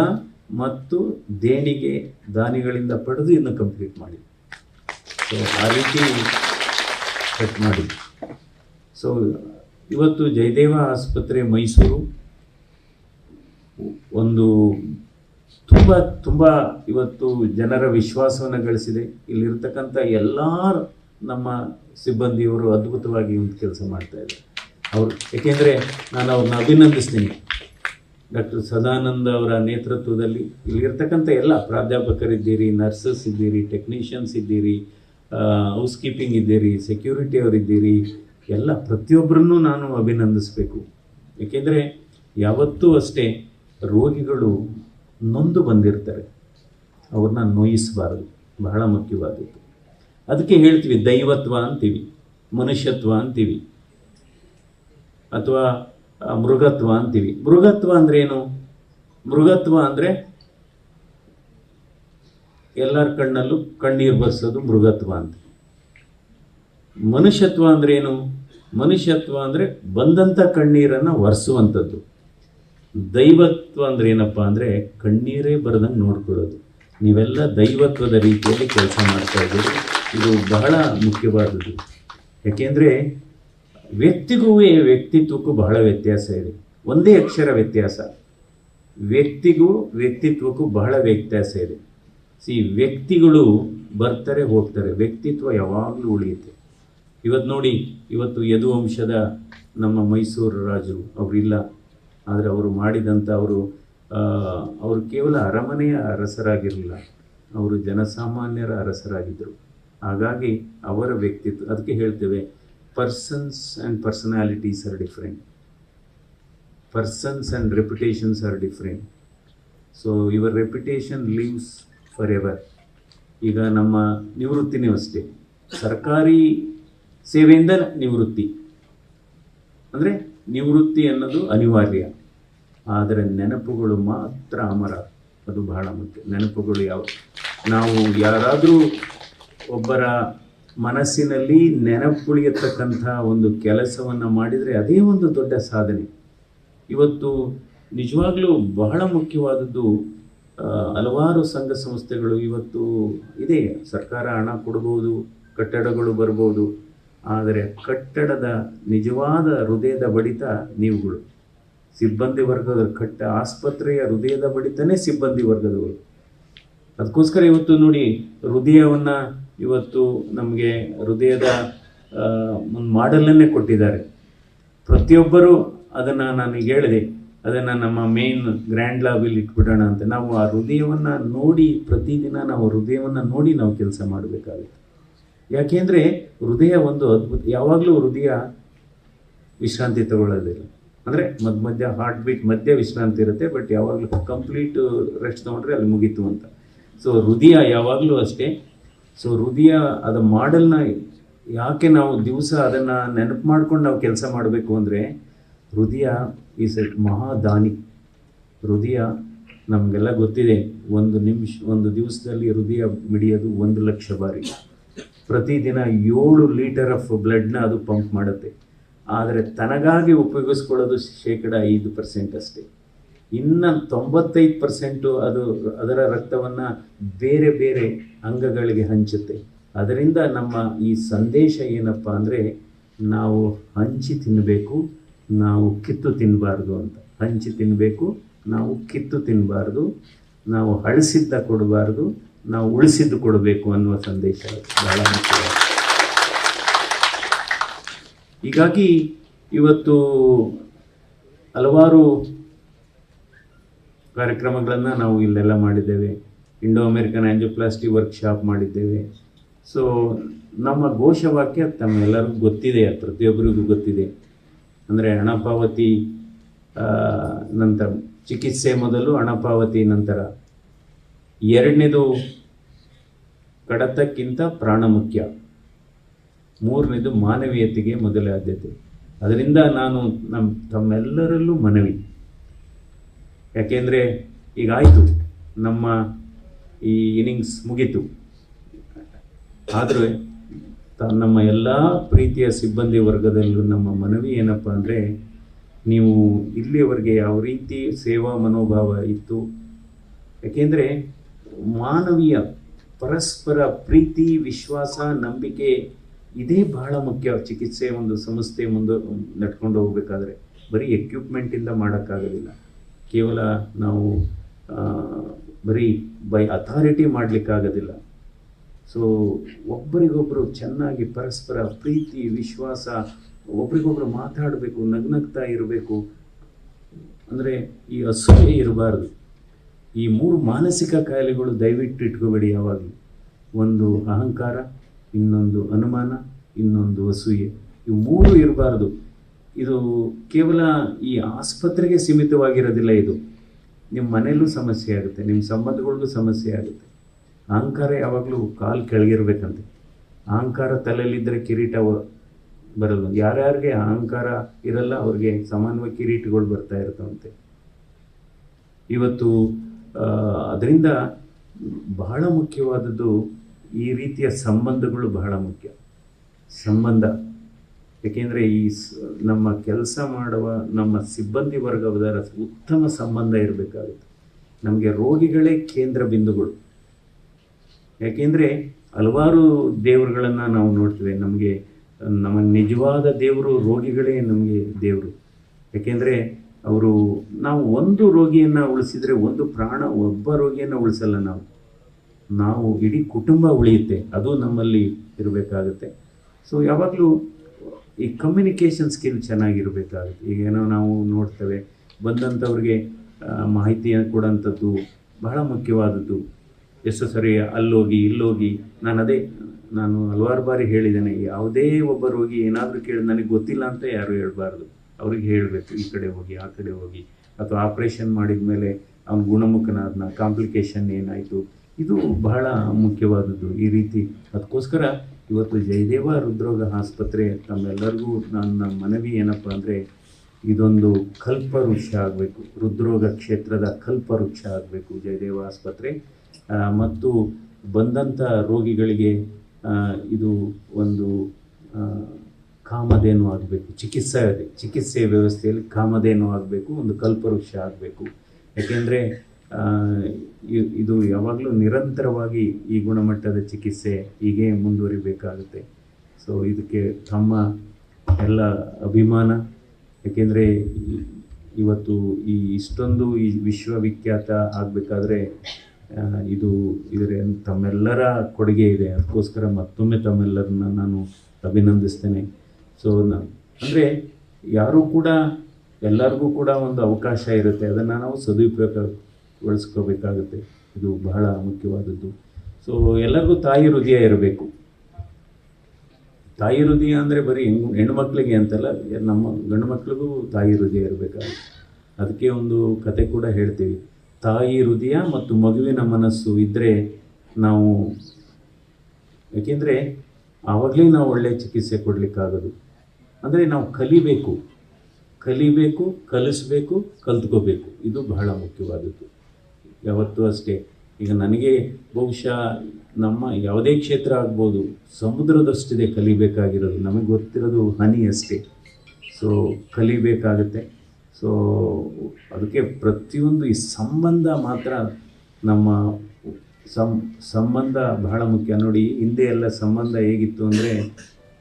ಮತ್ತು ದೇಣಿಗೆ ದಾನಿಗಳಿಂದ ಪಡೆದು ಇದನ್ನು ಕಂಪ್ಲೀಟ್ ಮಾಡಿ. ಸೊ ಆ ರೀತಿ ಕಟ್ ಮಾಡಿ. ಸೊ ಇವತ್ತು ಜಯದೇವ ಆಸ್ಪತ್ರೆ ಮೈಸೂರು ಒಂದು ತುಂಬ ಇವತ್ತು ಜನರ ವಿಶ್ವಾಸವನ್ನು ಗಳಿಸಿದೆ. ಇಲ್ಲಿರ್ತಕ್ಕಂಥ ಎಲ್ಲ ನಮ್ಮ ಸಿಬ್ಬಂದಿಯವರು ಅದ್ಭುತವಾಗಿ ಒಂದು ಕೆಲಸ ಮಾಡ್ತಾಯಿದ್ದಾರೆ. ಏಕೆಂದರೆ ನಾನು ಅವ್ರನ್ನ ಅಭಿನಂದಿಸ್ತೀನಿ. ಡಾಕ್ಟರ್ ಸದಾನಂದ ಅವರ ನೇತೃತ್ವದಲ್ಲಿ ಇಲ್ಲಿರ್ತಕ್ಕಂಥ ಎಲ್ಲ ಪ್ರಾಧ್ಯಾಪಕರಿದ್ದೀರಿ, ನರ್ಸಸ್ ಇದ್ದೀರಿ, ಟೆಕ್ನಿಷಿಯನ್ಸ್ ಇದ್ದೀರಿ, ಹೌಸ್ ಕೀಪಿಂಗ್ ಇದ್ದೀರಿ, ಸೆಕ್ಯೂರಿಟಿ ಅವರಿದ್ದೀರಿ, ಎಲ್ಲ ಪ್ರತಿಯೊಬ್ಬರನ್ನೂ ನಾನು ಅಭಿನಂದಿಸಬೇಕು. ಏಕೆಂದರೆ ಯಾವತ್ತೂ ಅಷ್ಟೇ ರೋಗಿಗಳು ನೊಂದು ಬಂದಿರ್ತಾರೆ, ಅವ್ರನ್ನ ನೋಯಿಸಬಾರದು, ಬಹಳ ಮುಖ್ಯವಾದದ್ದು. ಅದಕ್ಕೆ ಹೇಳ್ತೀವಿ ದೈವತ್ವ ಅಂತೀವಿ, ಮನುಷ್ಯತ್ವ ಅಂತೀವಿ, ಅಥವಾ ಮೃಗತ್ವ ಅಂತೀವಿ. ಮೃಗತ್ವ ಅಂದರೆ ಏನು? ಮೃಗತ್ವ ಅಂದರೆ ಎಲ್ಲರ ಕಣ್ಣಲ್ಲೂ ಕಣ್ಣೀರು ಬರ್ಸೋದು ಮೃಗತ್ವ ಅಂತ. ಮನುಷ್ಯತ್ವ ಅಂದರೆ ಏನು? ಮನುಷ್ಯತ್ವ ಅಂದರೆ ಬಂದಂಥ ಕಣ್ಣೀರನ್ನು ಒರೆಸುವಂಥದ್ದು. ದೈವತ್ವ ಅಂದರೆ ಏನಪ್ಪ ಅಂದರೆ ಕಣ್ಣೀರೇ ಬರದಂಗೆ ನೋಡ್ಕೊಳ್ಳೋದು. ನೀವೆಲ್ಲ ದೈವತ್ವದ ರೀತಿಯಲ್ಲಿ ಕೆಲಸ ಮಾಡ್ತಾ ಇದ್ದೀರಿ, ಇದು ಬಹಳ ಮುಖ್ಯವಾದದ್ದು. ಯಾಕೆಂದರೆ ವ್ಯಕ್ತಿತ್ವಕ್ಕೂ ಬಹಳ ವ್ಯತ್ಯಾಸ ಇದೆ. ಒಂದೇ ಅಕ್ಷರ ವ್ಯತ್ಯಾಸ. ವ್ಯಕ್ತಿತ್ವಕ್ಕೂ ಬಹಳ ವ್ಯತ್ಯಾಸ ಇದೆ. ವ್ಯಕ್ತಿಗಳು ಬರ್ತಾರೆ ಹೋಗ್ತಾರೆ, ವ್ಯಕ್ತಿತ್ವ ಯಾವಾಗಲೂ ಉಳಿಯುತ್ತೆ. ಇವತ್ತು ನೋಡಿ, ಇವತ್ತು ಯದುವಂಶದ ನಮ್ಮ ಮೈಸೂರು ರಾಜರು ಅವರಿಲ್ಲ, ಆದರೆ ಅವರು ಮಾಡಿದಂಥ ಅವರು ಕೇವಲ ಅರಮನೆಯ ಅರಸರಾಗಿರಲಿಲ್ಲ, ಅವರು ಜನಸಾಮಾನ್ಯರ ಅರಸರಾಗಿದ್ದರು. ಹಾಗಾಗಿ ಅವರ ವ್ಯಕ್ತಿತ್ವ, ಅದಕ್ಕೆ ಹೇಳ್ತೇವೆ persons and personalities are different, persons and ರೆಪ್ಯುಟೇಷನ್ಸ್ are different. So your reputation leaves for ever. ಈಗ ನಮ್ಮ ನಿವೃತ್ತಿನೂ ಅಷ್ಟೇ, ಸರ್ಕಾರಿ ಸೇವೆಯಿಂದ ನಿವೃತ್ತಿ. ಅಂದರೆ ನಿವೃತ್ತಿ ಅನ್ನೋದು ಅನಿವಾರ್ಯ, ಆದರೆ ನೆನಪುಗಳು ಮಾತ್ರ ಅಮರ. ಅದು ಬಹಳ ಮುಖ್ಯ. ನೆನಪುಗಳು ನಾವು ಯಾರಾದರೂ ಒಬ್ಬರ ಮನಸ್ಸಿನಲ್ಲಿ ನೆನಪುಳಿಯತಕ್ಕಂಥ ಒಂದು ಕೆಲಸವನ್ನು ಮಾಡಿದರೆ ಅದೇ ಒಂದು ದೊಡ್ಡ ಸಾಧನೆ. ಇವತ್ತು ನಿಜವಾಗ್ಲೂ ಬಹಳ ಮುಖ್ಯವಾದದ್ದು, ಹಲವಾರು ಸಂಘ ಸಂಸ್ಥೆಗಳು ಇವತ್ತು ಇದೆ, ಸರ್ಕಾರ ಹಣ ಕೊಡ್ಬೋದು, ಕಟ್ಟಡಗಳು ಬರ್ಬೋದು, ಆದರೆ ಕಟ್ಟಡದ ನಿಜವಾದ ಹೃದಯದ ಬಡಿತ ನೀವುಗಳು, ಸಿಬ್ಬಂದಿ ವರ್ಗದ ಆಸ್ಪತ್ರೆಯ ಹೃದಯದ ಬಡಿತನೇ ಸಿಬ್ಬಂದಿ ವರ್ಗದವರು. ಅದಕ್ಕೋಸ್ಕರ ಇವತ್ತು ನೋಡಿ, ಹೃದಯವನ್ನು ಇವತ್ತು ನಮಗೆ ಹೃದಯದ ಒಂದು ಮಾಡೆಲನ್ನೇ ಕೊಟ್ಟಿದ್ದಾರೆ. ಪ್ರತಿಯೊಬ್ಬರೂ ಅದನ್ನು ನಾನು ಹೇಳಿದೆ, ಅದನ್ನು ನಮ್ಮ ಮೇನ್ ಗ್ರ್ಯಾಂಡ್ ಲಾಬಲ್ಲಿ ಇಟ್ಬಿಡೋಣ ಅಂತ. ನಾವು ಆ ಹೃದಯವನ್ನು ನೋಡಿ, ಪ್ರತಿದಿನ ನಾವು ಹೃದಯವನ್ನು ನೋಡಿ ನಾವು ಕೆಲಸ ಮಾಡಬೇಕಾಗುತ್ತೆ. ಯಾಕೆಂದರೆ ಹೃದಯ ಒಂದು ಅದ್ಭುತ. ಯಾವಾಗಲೂ ಹೃದಯ ವಿಶ್ರಾಂತಿ ತಗೊಳ್ಳೋದಿಲ್ಲ. ಅಂದರೆ ಮಧ್ಯ ಹಾರ್ಟ್ ಬೀಟ್ ಮಧ್ಯೆ ವಿಶ್ರಾಂತಿ ಇರುತ್ತೆ, ಬಟ್ ಯಾವಾಗಲೂ ಕಂಪ್ಲೀಟ್ ರೆಸ್ಟ್ ತೊಗೊಂಡ್ರೆ ಅಲ್ಲಿ ಮುಗೀತು ಅಂತ. ಸೊ ಹೃದಯ ಯಾವಾಗಲೂ ಅಷ್ಟೇ. ಸೊ ಹೃದಯ ಅದು ಮಾಡೆಲ್ನ ಯಾಕೆ ನಾವು ದಿವಸ ಅದನ್ನು ನೆನಪು ಮಾಡ್ಕೊಂಡು ನಾವು ಕೆಲಸ ಮಾಡಬೇಕು ಅಂದರೆ, ಹೃದಯ ಈಸ್ ಎ ಮಹಾದಾನಿ. ಹೃದಯ ನಮಗೆಲ್ಲ ಗೊತ್ತಿದೆ, ಒಂದು ದಿವಸದಲ್ಲಿ ಹೃದಯ ಮಿಡಿಯೋದು 1,00,000 ಬಾರಿ. ಪ್ರತಿದಿನ 7 ಲೀಟರ್ ಆಫ್ ಬ್ಲಡ್ನ ಅದು ಪಂಪ್ ಮಾಡುತ್ತೆ. ಆದರೆ ತನಗಾಗಿ ಉಪಯೋಗಿಸ್ಕೊಳ್ಳೋದು 5% ಅಷ್ಟೇ. ಇನ್ನು 95% ಅದರ ರಕ್ತವನ್ನು ಬೇರೆ ಬೇರೆ ಅಂಗಗಳಿಗೆ ಹಂಚುತ್ತೆ. ಅದರಿಂದ ನಮ್ಮ ಈ ಸಂದೇಶ ಏನಪ್ಪ ಅಂದರೆ, ನಾವು ಹಂಚಿ ತಿನ್ನಬೇಕು, ನಾವು ಕಿತ್ತು ತಿನ್ನಬಾರ್ದು ಅಂತ. ಹಂಚಿ ತಿನ್ನಬೇಕು, ನಾವು ಕಿತ್ತು ತಿನ್ನಬಾರ್ದು, ನಾವು ಅಳಿಸಿದ್ದ ಕೊಡಬಾರ್ದು, ನಾವು ಉಳಿಸಿದ್ದು ಕೊಡಬೇಕು ಅನ್ನುವ ಸಂದೇಶ ಬಹಳ ಮುಖ್ಯವಾಗಿದೆ. ಹೀಗಾಗಿ ಇವತ್ತು ಹಲವಾರು ಕಾರ್ಯಕ್ರಮಗಳನ್ನು ನಾವು ಇಲ್ಲೆಲ್ಲ ಮಾಡಿದ್ದೇವೆ. ಇಂಡೋ ಅಮೆರಿಕನ್ ಆಂಜಿಯೋಪ್ಲಾಸ್ಟಿ ವರ್ಕ್ಶಾಪ್ ಮಾಡಿದ್ದೇವೆ. ಸೊ ನಮ್ಮ ಘೋಷವಾಕ್ಯ ತಮ್ಮೆಲ್ಲರಿಗೂ ಗೊತ್ತಿದೆ, ಪ್ರತಿಯೊಬ್ಬರಿಗೂ ಗೊತ್ತಿದೆ. ಅಂದರೆ ಹಣ ಪಾವತಿ ನಂತರ ಚಿಕಿತ್ಸೆ ಮೊದಲು, ಹಣ ಪಾವತಿ ನಂತರ. ಎರಡನೇದು ಕಡತಕ್ಕಿಂತ ಪ್ರಾಣ ಮುಖ್ಯ. ಮೂರನೇದು ಮಾನವೀಯತೆಗೆ ಮೊದಲ ಆದ್ಯತೆ. ಅದರಿಂದ ನಾನು ತಮ್ಮೆಲ್ಲರಲ್ಲೂ ಮನವಿ, ಯಾಕೆಂದರೆ ಈಗಾಯಿತು, ನಮ್ಮ ಈ ಇನ್ನಿಂಗ್ಸ್ ಮುಗೀತು. ಆದರೆ ನಮ್ಮ ಎಲ್ಲ ಪ್ರೀತಿಯ ಸಿಬ್ಬಂದಿ ವರ್ಗದಲ್ಲೂ ನಮ್ಮ ಮನವಿ ಏನಪ್ಪ ಅಂದರೆ, ನೀವು ಇಲ್ಲಿಯವರೆಗೆ ಯಾವ ರೀತಿ ಸೇವಾ ಮನೋಭಾವ ಇತ್ತು, ಯಾಕೆಂದರೆ ಮಾನವೀಯ ಪರಸ್ಪರ ಪ್ರೀತಿ, ವಿಶ್ವಾಸ, ನಂಬಿಕೆ ಇದೇ ಬಹಳ ಮುಖ್ಯ. ಚಿಕಿತ್ಸೆ ಒಂದು ಸಂಸ್ಥೆ ಮುಂದೆ ನಡ್ಕೊಂಡು ಹೋಗಬೇಕಾದ್ರೆ ಬರೀ ಎಕ್ವಿಪ್ಮೆಂಟಿಂದ ಮಾಡೋಕ್ಕಾಗೋದಿಲ್ಲ. ಕೇವಲ ನಾವು ಬರೀ ಬೈ ಅಥಾರಿಟಿ ಮಾಡಲಿಕ್ಕಾಗೋದಿಲ್ಲ. ಸೊ ಒಬ್ಬರಿಗೊಬ್ಬರು ಚೆನ್ನಾಗಿ ಪರಸ್ಪರ ಪ್ರೀತಿ, ವಿಶ್ವಾಸ, ಒಬ್ರಿಗೊಬ್ರು ಮಾತಾಡಬೇಕು, ನಗ್ನಗ್ತಾ ಇರಬೇಕು. ಅಂದರೆ ಈ ಅಸೂಯೆ ಇರಬಾರ್ದು. ಈ 3 ಮಾನಸಿಕ ಕಾಯಿಲೆಗಳು ದಯವಿಟ್ಟು ಇಟ್ಕೋಬೇಡಿ ಯಾವಾಗಲೂ. ಒಂದು ಅಹಂಕಾರ, ಇನ್ನೊಂದು ಅನುಮಾನ, ಇನ್ನೊಂದು ಅಸೂಯೆ. ಇವು 3 ಇರಬಾರ್ದು. ಇದು ಕೇವಲ ಈ ಆಸ್ಪತ್ರೆಗೆ ಸೀಮಿತವಾಗಿರೋದಿಲ್ಲ. ಇದು ನಿಮ್ಮ ಮನೆಯಲ್ಲೂ ಸಮಸ್ಯೆ ಆಗುತ್ತೆ, ನಿಮ್ಮ ಸಂಬಂಧಗಳಿಗೂ ಸಮಸ್ಯೆ ಆಗುತ್ತೆ. ಅಹಂಕಾರ ಯಾವಾಗಲೂ ಕಾಲು ಕೆಳಗಿರ್ಬೇಕಂತೆ. ಅಹಂಕಾರ ತಲೆಯಲ್ಲಿದ್ದರೆ ಕಿರೀಟ ಬರಲ್ಲ. ಯಾರ್ಯಾರಿಗೆ ಅಹಂಕಾರ ಇರಲ್ಲ ಅವ್ರಿಗೆ ಸಮಾನವಾಗಿ ಕಿರೀಟಗಳು ಬರ್ತಾ ಇರ್ತಾವಂತೆ. ಇವತ್ತು ಅದರಿಂದ ಬಹಳ ಮುಖ್ಯವಾದದ್ದು ಈ ರೀತಿಯ ಸಂಬಂಧಗಳು ಬಹಳ ಮುಖ್ಯ. ಸಂಬಂಧ, ಏಕೆಂದರೆ ಈ ನಮ್ಮ ಕೆಲಸ ಮಾಡುವ ನಮ್ಮ ಸಿಬ್ಬಂದಿ ವರ್ಗದ ಉತ್ತಮ ಸಂಬಂಧ ಇರಬೇಕಾಗುತ್ತೆ. ನಮಗೆ ರೋಗಿಗಳೇ ಕೇಂದ್ರ ಬಿಂದುಗಳು. ಯಾಕೆಂದರೆ ಹಲವಾರು ದೇವರುಗಳನ್ನು ನಾವು ನೋಡ್ತೀವಿ. ನಮ್ಮ ನಿಜವಾದ ದೇವರು ರೋಗಿಗಳೇ ನಮಗೆ ದೇವರು. ಯಾಕೆಂದರೆ ನಾವು ಒಂದು ರೋಗಿಯನ್ನು ಉಳಿಸಿದರೆ ಒಂದು ಪ್ರಾಣ, ಒಬ್ಬ ರೋಗಿಯನ್ನು ಉಳಿಸಲ್ಲ ನಾವು ಇಡೀ ಕುಟುಂಬ ಉಳಿಯುತ್ತೆ. ಅದು ನಮ್ಮಲ್ಲಿ ಇರಬೇಕಾಗುತ್ತೆ. ಸೊ ಯಾವಾಗಲೂ ಈ ಕಮ್ಯುನಿಕೇಷನ್ ಸ್ಕಿಲ್ ಚೆನ್ನಾಗಿರಬೇಕಾಗುತ್ತೆ. ಈಗೇನೋ ನಾವು ನೋಡ್ತೇವೆ, ಬಂದಂಥವ್ರಿಗೆ ಮಾಹಿತಿಯನ್ನು ಕೊಡೋಂಥದ್ದು ಬಹಳ ಮುಖ್ಯವಾದದ್ದು. ಎಷ್ಟು ಸರಿ ಅಲ್ಲೋಗಿ ಇಲ್ಲೋಗಿ, ನಾನು ಹಲವಾರು ಬಾರಿ ಹೇಳಿದ್ದೇನೆ, ಯಾವುದೇ ಒಬ್ಬ ರೋಗಿ ಏನಾದರೂ ಕೇಳಿ ನನಗೆ ಗೊತ್ತಿಲ್ಲ ಅಂತ ಯಾರು ಹೇಳಬಾರ್ದು. ಅವ್ರಿಗೆ ಹೇಳಬೇಕು, ಈ ಕಡೆ ಹೋಗಿ ಆ ಕಡೆ ಹೋಗಿ, ಅಥವಾ ಆಪ್ರೇಷನ್ ಮಾಡಿದ ಮೇಲೆ ಅವ್ನು ಗುಣಮುಖನಾದ್ನ, ಕಾಂಪ್ಲಿಕೇಶನ್ ಏನಾಯಿತು, ಇದು ಬಹಳ ಮುಖ್ಯವಾದದ್ದು ಈ ರೀತಿ. ಅದಕ್ಕೋಸ್ಕರ ಇವತ್ತು ಜಯದೇವ ಹೃದ್ರೋಗ ಆಸ್ಪತ್ರೆ ತಮ್ಮೆಲ್ಲರಿಗೂ ನನ್ನ ಮನವಿ ಏನಪ್ಪ ಅಂದರೆ, ಇದೊಂದು ಕಲ್ಪವೃಕ್ಷ ಆಗಬೇಕು, ಹೃದ್ರೋಗ ಕ್ಷೇತ್ರದ ಕಲ್ಪವೃಕ್ಷ ಆಗಬೇಕು ಜಯದೇವ ಆಸ್ಪತ್ರೆ. ಮತ್ತು ಬಂದಂಥ ರೋಗಿಗಳಿಗೆ ಇದು ಒಂದು ಕಾಮಧೇನು ಆಗಬೇಕು, ಚಿಕಿತ್ಸೆ ವ್ಯವಸ್ಥೆಯಲ್ಲಿ ಕಾಮಧೇನು ಆಗಬೇಕು, ಒಂದು ಕಲ್ಪವೃಕ್ಷ ಆಗಬೇಕು. ಯಾಕೆಂದರೆ ಇದು ಯಾವಾಗಲೂ ನಿರಂತರವಾಗಿ ಈ ಗುಣಮಟ್ಟದ ಚಿಕಿತ್ಸೆ ಹೀಗೆ ಮುಂದುವರಿಬೇಕಾಗುತ್ತೆ. ಸೊ ಇದಕ್ಕೆ ತಮ್ಮ ಎಲ್ಲ ಅಭಿಮಾನ. ಯಾಕೆಂದರೆ ಇವತ್ತು ಇಷ್ಟೊಂದು ವಿಶ್ವವಿಖ್ಯಾತ ಆಗಬೇಕಾದ್ರೆ ಇದರ ತಮ್ಮೆಲ್ಲರ ಕೊಡುಗೆ ಇದೆ. ಅದಕ್ಕೋಸ್ಕರ ಮತ್ತೊಮ್ಮೆ ತಮ್ಮೆಲ್ಲರನ್ನ ನಾನು ಅಭಿನಂದಿಸ್ತೇನೆ. ಸೊ ಅಂದರೆ ಯಾರೂ ಕೂಡ, ಎಲ್ಲರಿಗೂ ಕೂಡ ಒಂದು ಅವಕಾಶ ಇರುತ್ತೆ, ಅದನ್ನು ನಾವು ಸದುಪಯೋಗಗೊಳಿಸ್ಕೋಬೇಕಾಗುತ್ತೆ. ಇದು ಬಹಳ ಮುಖ್ಯವಾದದ್ದು. ಸೊ ಎಲ್ಲರಿಗೂ ತಾಯಿ ಹೃದಯ ಇರಬೇಕು. ತಾಯಿ ಹೃದಯ ಅಂದರೆ ಬರೀ ಹೆಣ್ಮಕ್ಳಿಗೆ ಅಂತಲ್ಲ, ನಮ್ಮ ಗಂಡು ಮಕ್ಳಿಗೂ ತಾಯಿ ಹೃದಯ ಇರಬೇಕಾಗುತ್ತೆ. ಅದಕ್ಕೆ ಒಂದು ಕತೆ ಕೂಡ ಹೇಳ್ತೀವಿ. ತಾಯಿ ಹೃದಯ ಮತ್ತು ಮಗುವಿನ ಮನಸ್ಸು ಇದ್ದರೆ ನಾವು, ಏಕೆಂದರೆ ಆವಾಗಲೇ ನಾವು ಒಳ್ಳೆಯ ಚಿಕಿತ್ಸೆ ಕೊಡಲಿಕ್ಕಾಗೋದು. ಅಂದರೆ ನಾವು ಕಲಿಬೇಕು, ಕಲಿಸಬೇಕು, ಕಲ್ತ್ಕೋಬೇಕು. ಇದು ಬಹಳ ಮುಖ್ಯವಾದದ್ದು. ಯಾವತ್ತೂ ಅಷ್ಟೇ. ಈಗ ನನಗೆ ಬಹುಶಃ ನಮ್ಮ ಯಾವುದೇ ಕ್ಷೇತ್ರ ಆಗ್ಬೋದು, ಸಮುದ್ರದಷ್ಟಿದೆ ಕಲಿಬೇಕಾಗಿರೋದು. ನಮಗೆ ಗೊತ್ತಿರೋದು ಹನಿ ಅಷ್ಟೇ. ಸೊ ಕಲಿಬೇಕಾಗುತ್ತೆ. ಸೊ ಅದಕ್ಕೆ ಪ್ರತಿಯೊಂದು ಈ ಸಂಬಂಧ ಮಾತ್ರ, ನಮ್ಮ ಸಂಬಂಧ ಬಹಳ ಮುಖ್ಯ. ನೋಡಿ, ಹಿಂದೆ ಎಲ್ಲ ಸಂಬಂಧ ಹೇಗಿತ್ತು ಅಂದರೆ,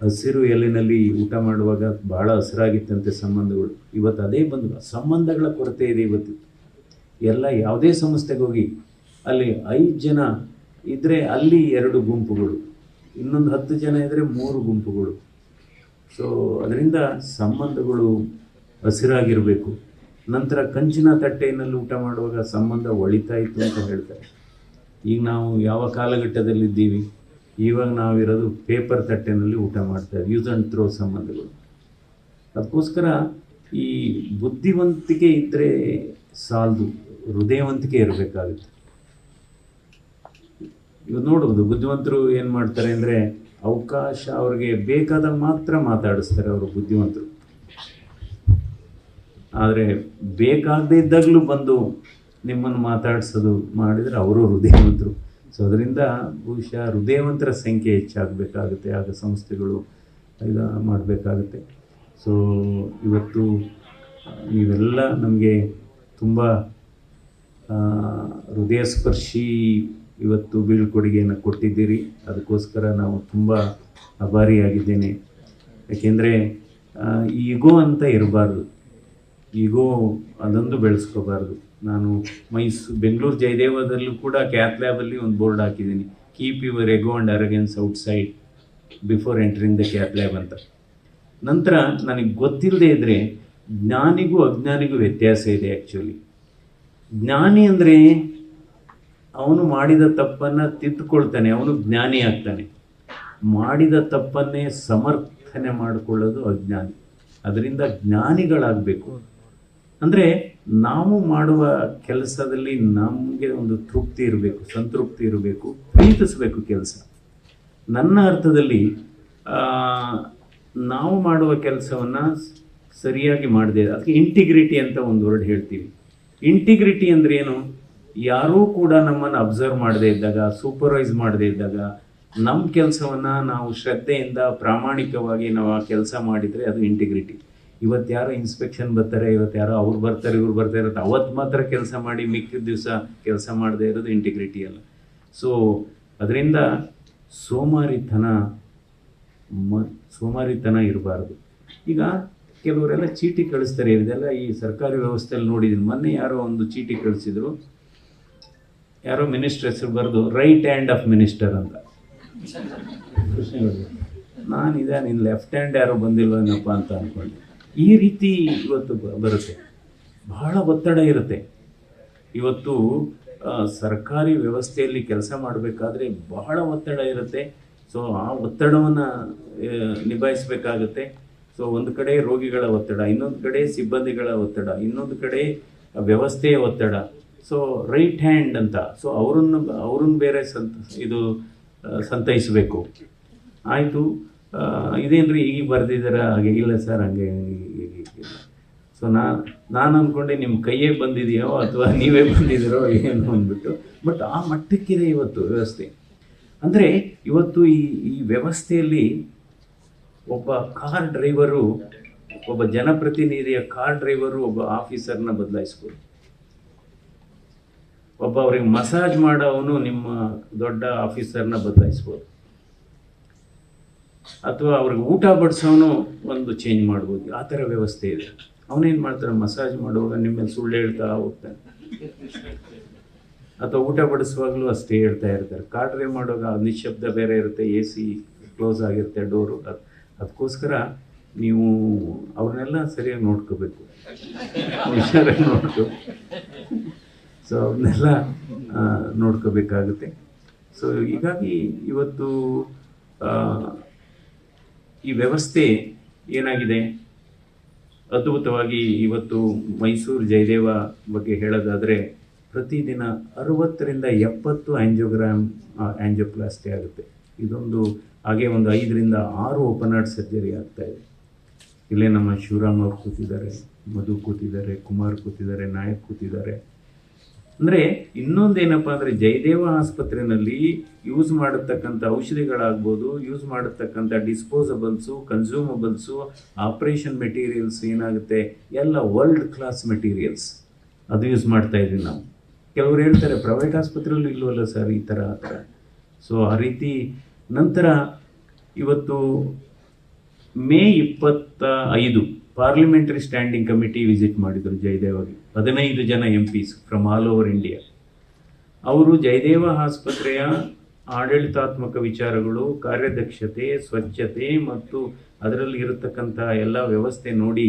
ಹಸಿರು ಎಲೆಯಲ್ಲಿ ಊಟ ಮಾಡುವಾಗ ಭಾಳ ಹಸಿರಾಗಿತ್ತಂತೆ ಸಂಬಂಧಗಳು. ಇವತ್ತು ಅದೇ ಬಂದು ಸಂಬಂಧಗಳ ಕೊರತೆ ಇದೆ ಇವತ್ತು. ಎಲ್ಲ ಯಾವುದೇ ಸಂಸ್ಥೆಗೆ ಹೋಗಿ ಅಲ್ಲಿ 5 ಜನ ಇದ್ದರೆ ಅಲ್ಲಿ 2 ಗುಂಪುಗಳು, ಇನ್ನೊಂದು 10 ಜನ ಇದ್ದರೆ 3 ಗುಂಪುಗಳು. ಸೊ ಅದರಿಂದ ಸಂಬಂಧಗಳು ಹಸಿರಾಗಿರಬೇಕು. ನಂತರ ಕಂಚಿನ ತಟ್ಟೆಯಲ್ಲಿ ಊಟ ಮಾಡುವಾಗ ಸಂಬಂಧ ಒಳಿತಾ ಇತ್ತು ಅಂತ ಹೇಳ್ತಾರೆ. ಈಗ ನಾವು ಯಾವ ಕಾಲಘಟ್ಟದಲ್ಲಿದ್ದೀವಿ? ಇವಾಗ ನಾವಿರೋದು ಪೇಪರ್ ತಟ್ಟೆನಲ್ಲಿ ಊಟ ಮಾಡ್ತೇವೆ, ಯೂಸ್ ಆ್ಯಂಡ್ ಥ್ರೋ ಸಂಬಂಧಗಳು. ಅದಕ್ಕೋಸ್ಕರ ಈ ಬುದ್ಧಿವಂತಿಕೆ ಇದ್ದರೆ ಸಾಲದು, ಹೃದಯವಂತಿಕೆ ಇರಬೇಕಾಗುತ್ತೆ. ಇವಾಗ ನೋಡ್ಬೋದು, ಬುದ್ಧಿವಂತರು ಏನು ಮಾಡ್ತಾರೆ ಅಂದರೆ, ಅವಕಾಶ ಅವ್ರಿಗೆ ಬೇಕಾದಾಗ ಮಾತ್ರ ಮಾತಾಡಿಸ್ತಾರೆ ಅವರು ಬುದ್ಧಿವಂತರು. ಆದರೆ ಬೇಕಾಗದೇ ಇದ್ದಾಗಲೂ ಬಂದು ನಿಮ್ಮನ್ನು ಮಾತಾಡಿಸೋದು ಮಾಡಿದರೆ ಅವರು ಹೃದಯವಂತರು. ಸೊ ಅದರಿಂದ ಬಹುಶಃ ಹೃದಯವಂತರ ಸಂಖ್ಯೆ ಹೆಚ್ಚಾಗಬೇಕಾಗುತ್ತೆ, ಆಗ ಸಂಸ್ಥೆಗಳು ಈಗ ಮಾಡಬೇಕಾಗುತ್ತೆ. ಸೊ ಇವತ್ತು ನೀವೆಲ್ಲ ನಮಗೆ ತುಂಬ ಹೃದಯಸ್ಪರ್ಶಿ ಇವತ್ತು ಬೀಳ್ಕೊಡುಗೆಯನ್ನು ಕೊಟ್ಟಿದ್ದೀರಿ. ಅದಕ್ಕೋಸ್ಕರ ನಾವು ತುಂಬ ಆಭಾರಿಯಾಗಿದ್ದೇನೆ. ಯಾಕೆಂದರೆ ಈಗೋ ಅಂತ ಇರಬಾರ್ದು, ಈಗೋ ಅದೊಂದು ಬೆಳೆಸ್ಕೋಬಾರ್ದು. ನಾನು ಬೆಂಗಳೂರು ಜಯದೇವದಲ್ಲೂ ಕೂಡ ಕ್ಯಾತ್ ಲ್ಯಾಬಲ್ಲಿ ಒಂದು ಬೋರ್ಡ್ ಹಾಕಿದ್ದೀನಿ, keep your ego and arrogance outside before entering the cath lab ಅಂತ. ನಂತರ ನನಗೆ ಗೊತ್ತಿಲ್ಲದೆ ಇದ್ದರೆ ಜ್ಞಾನಿಗೂ ಅಜ್ಞಾನಿಗೂ ವ್ಯತ್ಯಾಸ ಇದೆ. ಆ್ಯಕ್ಚುಲಿ ಜ್ಞಾನಿ ಅಂದರೆ ಅವನು ಮಾಡಿದ ತಪ್ಪನ್ನು ತಿದ್ದುಕೊಳ್ತಾನೆ, ಅವನು ಜ್ಞಾನಿ ಆಗ್ತಾನೆ. ಮಾಡಿದ ತಪ್ಪನ್ನೇ ಸಮರ್ಥನೆ ಮಾಡಿಕೊಳ್ಳೋದು ಅಜ್ಞಾನಿ. ಅದರಿಂದ ಜ್ಞಾನಿಗಳಾಗಬೇಕು. ಅಂದರೆ ನಾವು ಮಾಡುವ ಕೆಲಸದಲ್ಲಿ ನಮಗೆ ಒಂದು ತೃಪ್ತಿ ಇರಬೇಕು, ಸಂತೃಪ್ತಿ ಇರಬೇಕು, ಪ್ರೀತಿಸಬೇಕು ಕೆಲಸ. ನನ್ನ ಅರ್ಥದಲ್ಲಿ ನಾವು ಮಾಡುವ ಕೆಲಸವನ್ನು ಸರಿಯಾಗಿ ಮಾಡದೆ, ಅದಕ್ಕೆ ಇಂಟಿಗ್ರಿಟಿ ಅಂತ ಒಂದು ವರ್ಡ್ ಹೇಳ್ತೀವಿ. ಇಂಟಿಗ್ರಿಟಿ ಅಂದರೆ ಏನು? ಯಾರೂ ಕೂಡ ನಮ್ಮನ್ನು ಅಬ್ಸರ್ವ್ ಮಾಡದೇ ಇದ್ದಾಗ, ಸೂಪರ್ವೈಸ್ ಮಾಡದೇ ಇದ್ದಾಗ, ನಮ್ಮ ಕೆಲಸವನ್ನು ನಾವು ಶ್ರದ್ಧೆಯಿಂದ ಪ್ರಾಮಾಣಿಕವಾಗಿ ನಾವು ಆ ಕೆಲಸ ಮಾಡಿದರೆ ಅದು ಇಂಟಿಗ್ರಿಟಿ. ಇವತ್ತು ಯಾರೋ ಇನ್ಸ್ಪೆಕ್ಷನ್ ಬರ್ತಾರೆ, ಇವತ್ತು ಯಾರೋ ಅವ್ರು ಬರ್ತಾರೆ, ಇವ್ರು ಬರ್ತಾ ಇರುತ್ತೆ, ಅವತ್ತು ಮಾತ್ರ ಕೆಲಸ ಮಾಡಿ ಮಿಕ್ಕಿದ ದಿವಸ ಕೆಲಸ ಮಾಡದೇ ಇರೋದು ಇಂಟಿಗ್ರಿಟಿ ಅಲ್ಲ. ಸೊ ಅದರಿಂದ ಸೋಮಾರಿತನ ಇರಬಾರ್ದು. ಈಗ ಕೆಲವರೆಲ್ಲ ಚೀಟಿ ಕಳಿಸ್ತಾರೆ, ಇದೆಲ್ಲ ಈ ಸರ್ಕಾರಿ ವ್ಯವಸ್ಥೆಯಲ್ಲಿ ನೋಡಿದ್ದೀನಿ. ಮೊನ್ನೆ ಯಾರೋ ಒಂದು ಚೀಟಿ ಕಳಿಸಿದ್ರು, ಯಾರೋ ಮಿನಿಸ್ಟರ್ ಹೆಸರು ಬರೆದು ರೈಟ್ ಹ್ಯಾಂಡ್ ಆಫ್ ಮಿನಿಸ್ಟರ್ ಅಂತ. ನಾನಿದೆ, ನಿನ್ನ ಲೆಫ್ಟ್ ಹ್ಯಾಂಡ್ ಯಾರೋ ಬಂದಿಲ್ವೇನಪ್ಪ ಅಂತ ಅಂದ್ಕೊಂಡೆ. ಈ ರೀತಿ ಇವತ್ತು ಬರುತ್ತೆ, ಬಹಳ ಒತ್ತಡ ಇರುತ್ತೆ. ಇವತ್ತು ಸರ್ಕಾರಿ ವ್ಯವಸ್ಥೆಯಲ್ಲಿ ಕೆಲಸ ಮಾಡಬೇಕಾದ್ರೆ ಬಹಳ ಒತ್ತಡ ಇರುತ್ತೆ. ಸೊ ಆ ಒತ್ತಡವನ್ನು ನಿಭಾಯಿಸಬೇಕಾಗುತ್ತೆ. ಸೊ ಒಂದು ಕಡೆ ರೋಗಿಗಳ ಒತ್ತಡ, ಇನ್ನೊಂದು ಕಡೆ ಸಿಬ್ಬಂದಿಗಳ ಒತ್ತಡ, ಇನ್ನೊಂದು ಕಡೆ ವ್ಯವಸ್ಥೆಯ ಒತ್ತಡ. ಸೊ ರೈಟ್ ಹ್ಯಾಂಡ್ ಅಂತ, ಸೊ ಅವ್ರನ್ನ ಬೇರೆ ಸಂತೈಸಬೇಕು. ಆಯಿತು, ಇದೇನ್ರಿ ಈಗ ಬರೆದಿದ್ದೀರ? ಹಾಗೆ ಇಲ್ಲ ಸರ್, ಹಂಗೆ. ಸೊ ನಾನು ಅಂದ್ಕೊಂಡೆ ನಿಮ್ಮ ಕೈಯೇ ಬಂದಿದೆಯೋ ಅಥವಾ ನೀವೇ ಬಂದಿದ್ದೀರೋ ಏನು ಅಂದ್ಬಿಟ್ಟು. ಬಟ್ ಆ ಮಟ್ಟಕ್ಕಿದೆ ಇವತ್ತು ವ್ಯವಸ್ಥೆ. ಅಂದರೆ ಇವತ್ತು ಈ ವ್ಯವಸ್ಥೆಯಲ್ಲಿ ಒಬ್ಬ ಕಾರ್ ಡ್ರೈವರು, ಒಬ್ಬ ಜನಪ್ರತಿನಿಧಿಯ ಕಾರ್ ಡ್ರೈವರು ಒಬ್ಬ ಆಫೀಸರ್ನ ಬದಲಾಯಿಸ್ಬೋದು. ಒಬ್ಬ ಅವ್ರಿಗೆ ಮಸಾಜ್ ಮಾಡೋವನು ನಿಮ್ಮ ದೊಡ್ಡ ಆಫೀಸರ್ನ ಬದಲಾಯಿಸ್ಬೋದು. ಅಥವಾ ಅವ್ರಿಗೆ ಊಟ ಬಡಿಸೋನು ಒಂದು ಚೇಂಜ್ ಮಾಡ್ಬೋದು. ಆ ಥರ ವ್ಯವಸ್ಥೆ ಇದೆ. ಅವನೇನು ಮಾಡ್ತಾರೆ, ಮಸಾಜ್ ಮಾಡುವಾಗ ನಿಮ್ಮ ಮೇಲೆ ಸುಳ್ಳು ಹೇಳ್ತಾ ಹೋಗ್ತಾನೆ, ಅಥವಾ ಊಟ ಬಡಿಸುವಾಗಲೂ ಅಷ್ಟೇ ಹೇಳ್ತಾ ಇರ್ತಾರೆ. ಕಾರ್ ಡ್ರೈವ್ ಮಾಡುವಾಗ ನಿಶ್ಶಬ್ದ ಬೇರೆ ಇರುತ್ತೆ, AC ಕ್ಲೋಸ್ ಆಗಿರುತ್ತೆ ಡೋರು. ಅದಕ್ಕೋಸ್ಕರ ನೀವು ಅವ್ರನ್ನೆಲ್ಲ ಸರಿಯಾಗಿ ನೋಡ್ಕೋಬೇಕು, ಹುಷಾರಾಗಿ ಸೊ ಅವ್ರನ್ನೆಲ್ಲ ನೋಡ್ಕೋಬೇಕಾಗುತ್ತೆ. ಸೊ ಹೀಗಾಗಿ ಇವತ್ತು ಈ ವ್ಯವಸ್ಥೆ ಏನಾಗಿದೆ, ಅದ್ಭುತವಾಗಿ ಇವತ್ತು ಮೈಸೂರು ಜಯದೇವ ಬಗ್ಗೆ ಹೇಳೋದಾದರೆ ಪ್ರತಿದಿನ 60ರಿಂದ 70 ಆ್ಯಂಜಿಯೋಪ್ಲಾಸ್ಟಿ ಆಗುತ್ತೆ. ಇದೊಂದು ಹಾಗೆ ಒಂದು 5ರಿಂದ 6 ಓಪನ್ ಹಾರ್ಟ್ ಸರ್ಜರಿ ಆಗ್ತಾಯಿದೆ. ಇಲ್ಲೇ ನಮ್ಮ ಶಿವರಾಮ್ ಅವ್ರು ಕೂತಿದ್ದಾರೆ, ಮಧು ಕೂತಿದ್ದಾರೆ, ಕುಮಾರ್ ಕೂತಿದ್ದಾರೆ, ನಾಯಕ್ ಕೂತಿದ್ದಾರೆ. ಅಂದರೆ ಇನ್ನೊಂದೇನಪ್ಪ ಅಂದರೆ ಜಯದೇವ ಆಸ್ಪತ್ರೆಯಲ್ಲಿ ಯೂಸ್ ಮಾಡತಕ್ಕಂಥ ಔಷಧಿಗಳಾಗ್ಬೋದು, ಯೂಸ್ ಮಾಡತಕ್ಕಂಥ ಡಿಸ್ಪೋಸಬಲ್ಸು, ಕನ್ಸ್ಯೂಮಬಲ್ಸು, ಆಪ್ರೇಷನ್ ಮೆಟೀರಿಯಲ್ಸ್ ಏನಾಗುತ್ತೆ ಎಲ್ಲ ವರ್ಲ್ಡ್ ಕ್ಲಾಸ್ ಮೆಟೀರಿಯಲ್ಸ್ ಅದು ಯೂಸ್ ಮಾಡ್ತಾ ಇದ್ದೀವಿ ನಾವು. ಕೆಲವರು ಹೇಳ್ತಾರೆ ಪ್ರೈವೇಟ್ ಆಸ್ಪತ್ರೆಯಲ್ಲೂ ಇಲ್ಲವಲ್ಲ ಸರ್ ಈ ಥರ ಆ ಥರ. ಸೊ ಆ ರೀತಿ ನಂತರ ಇವತ್ತು May 25 parliamentary standing committee visit ಮಾಡಿದರು ಜಯದೇವಗೆ. 15 ಜನ MPs from all over India. ಅವರು ಜಯದೇವ ಆಸ್ಪತ್ರೆಯ ಆಡಳಿತಾತ್ಮಕ ವಿಚಾರಗಳು, ಕಾರ್ಯದಕ್ಷತೆ, ಸ್ವಚ್ಛತೆ ಮತ್ತು ಅದರಲ್ಲಿ ಇರತಕ್ಕಂಥ ಎಲ್ಲ ವ್ಯವಸ್ಥೆ ನೋಡಿ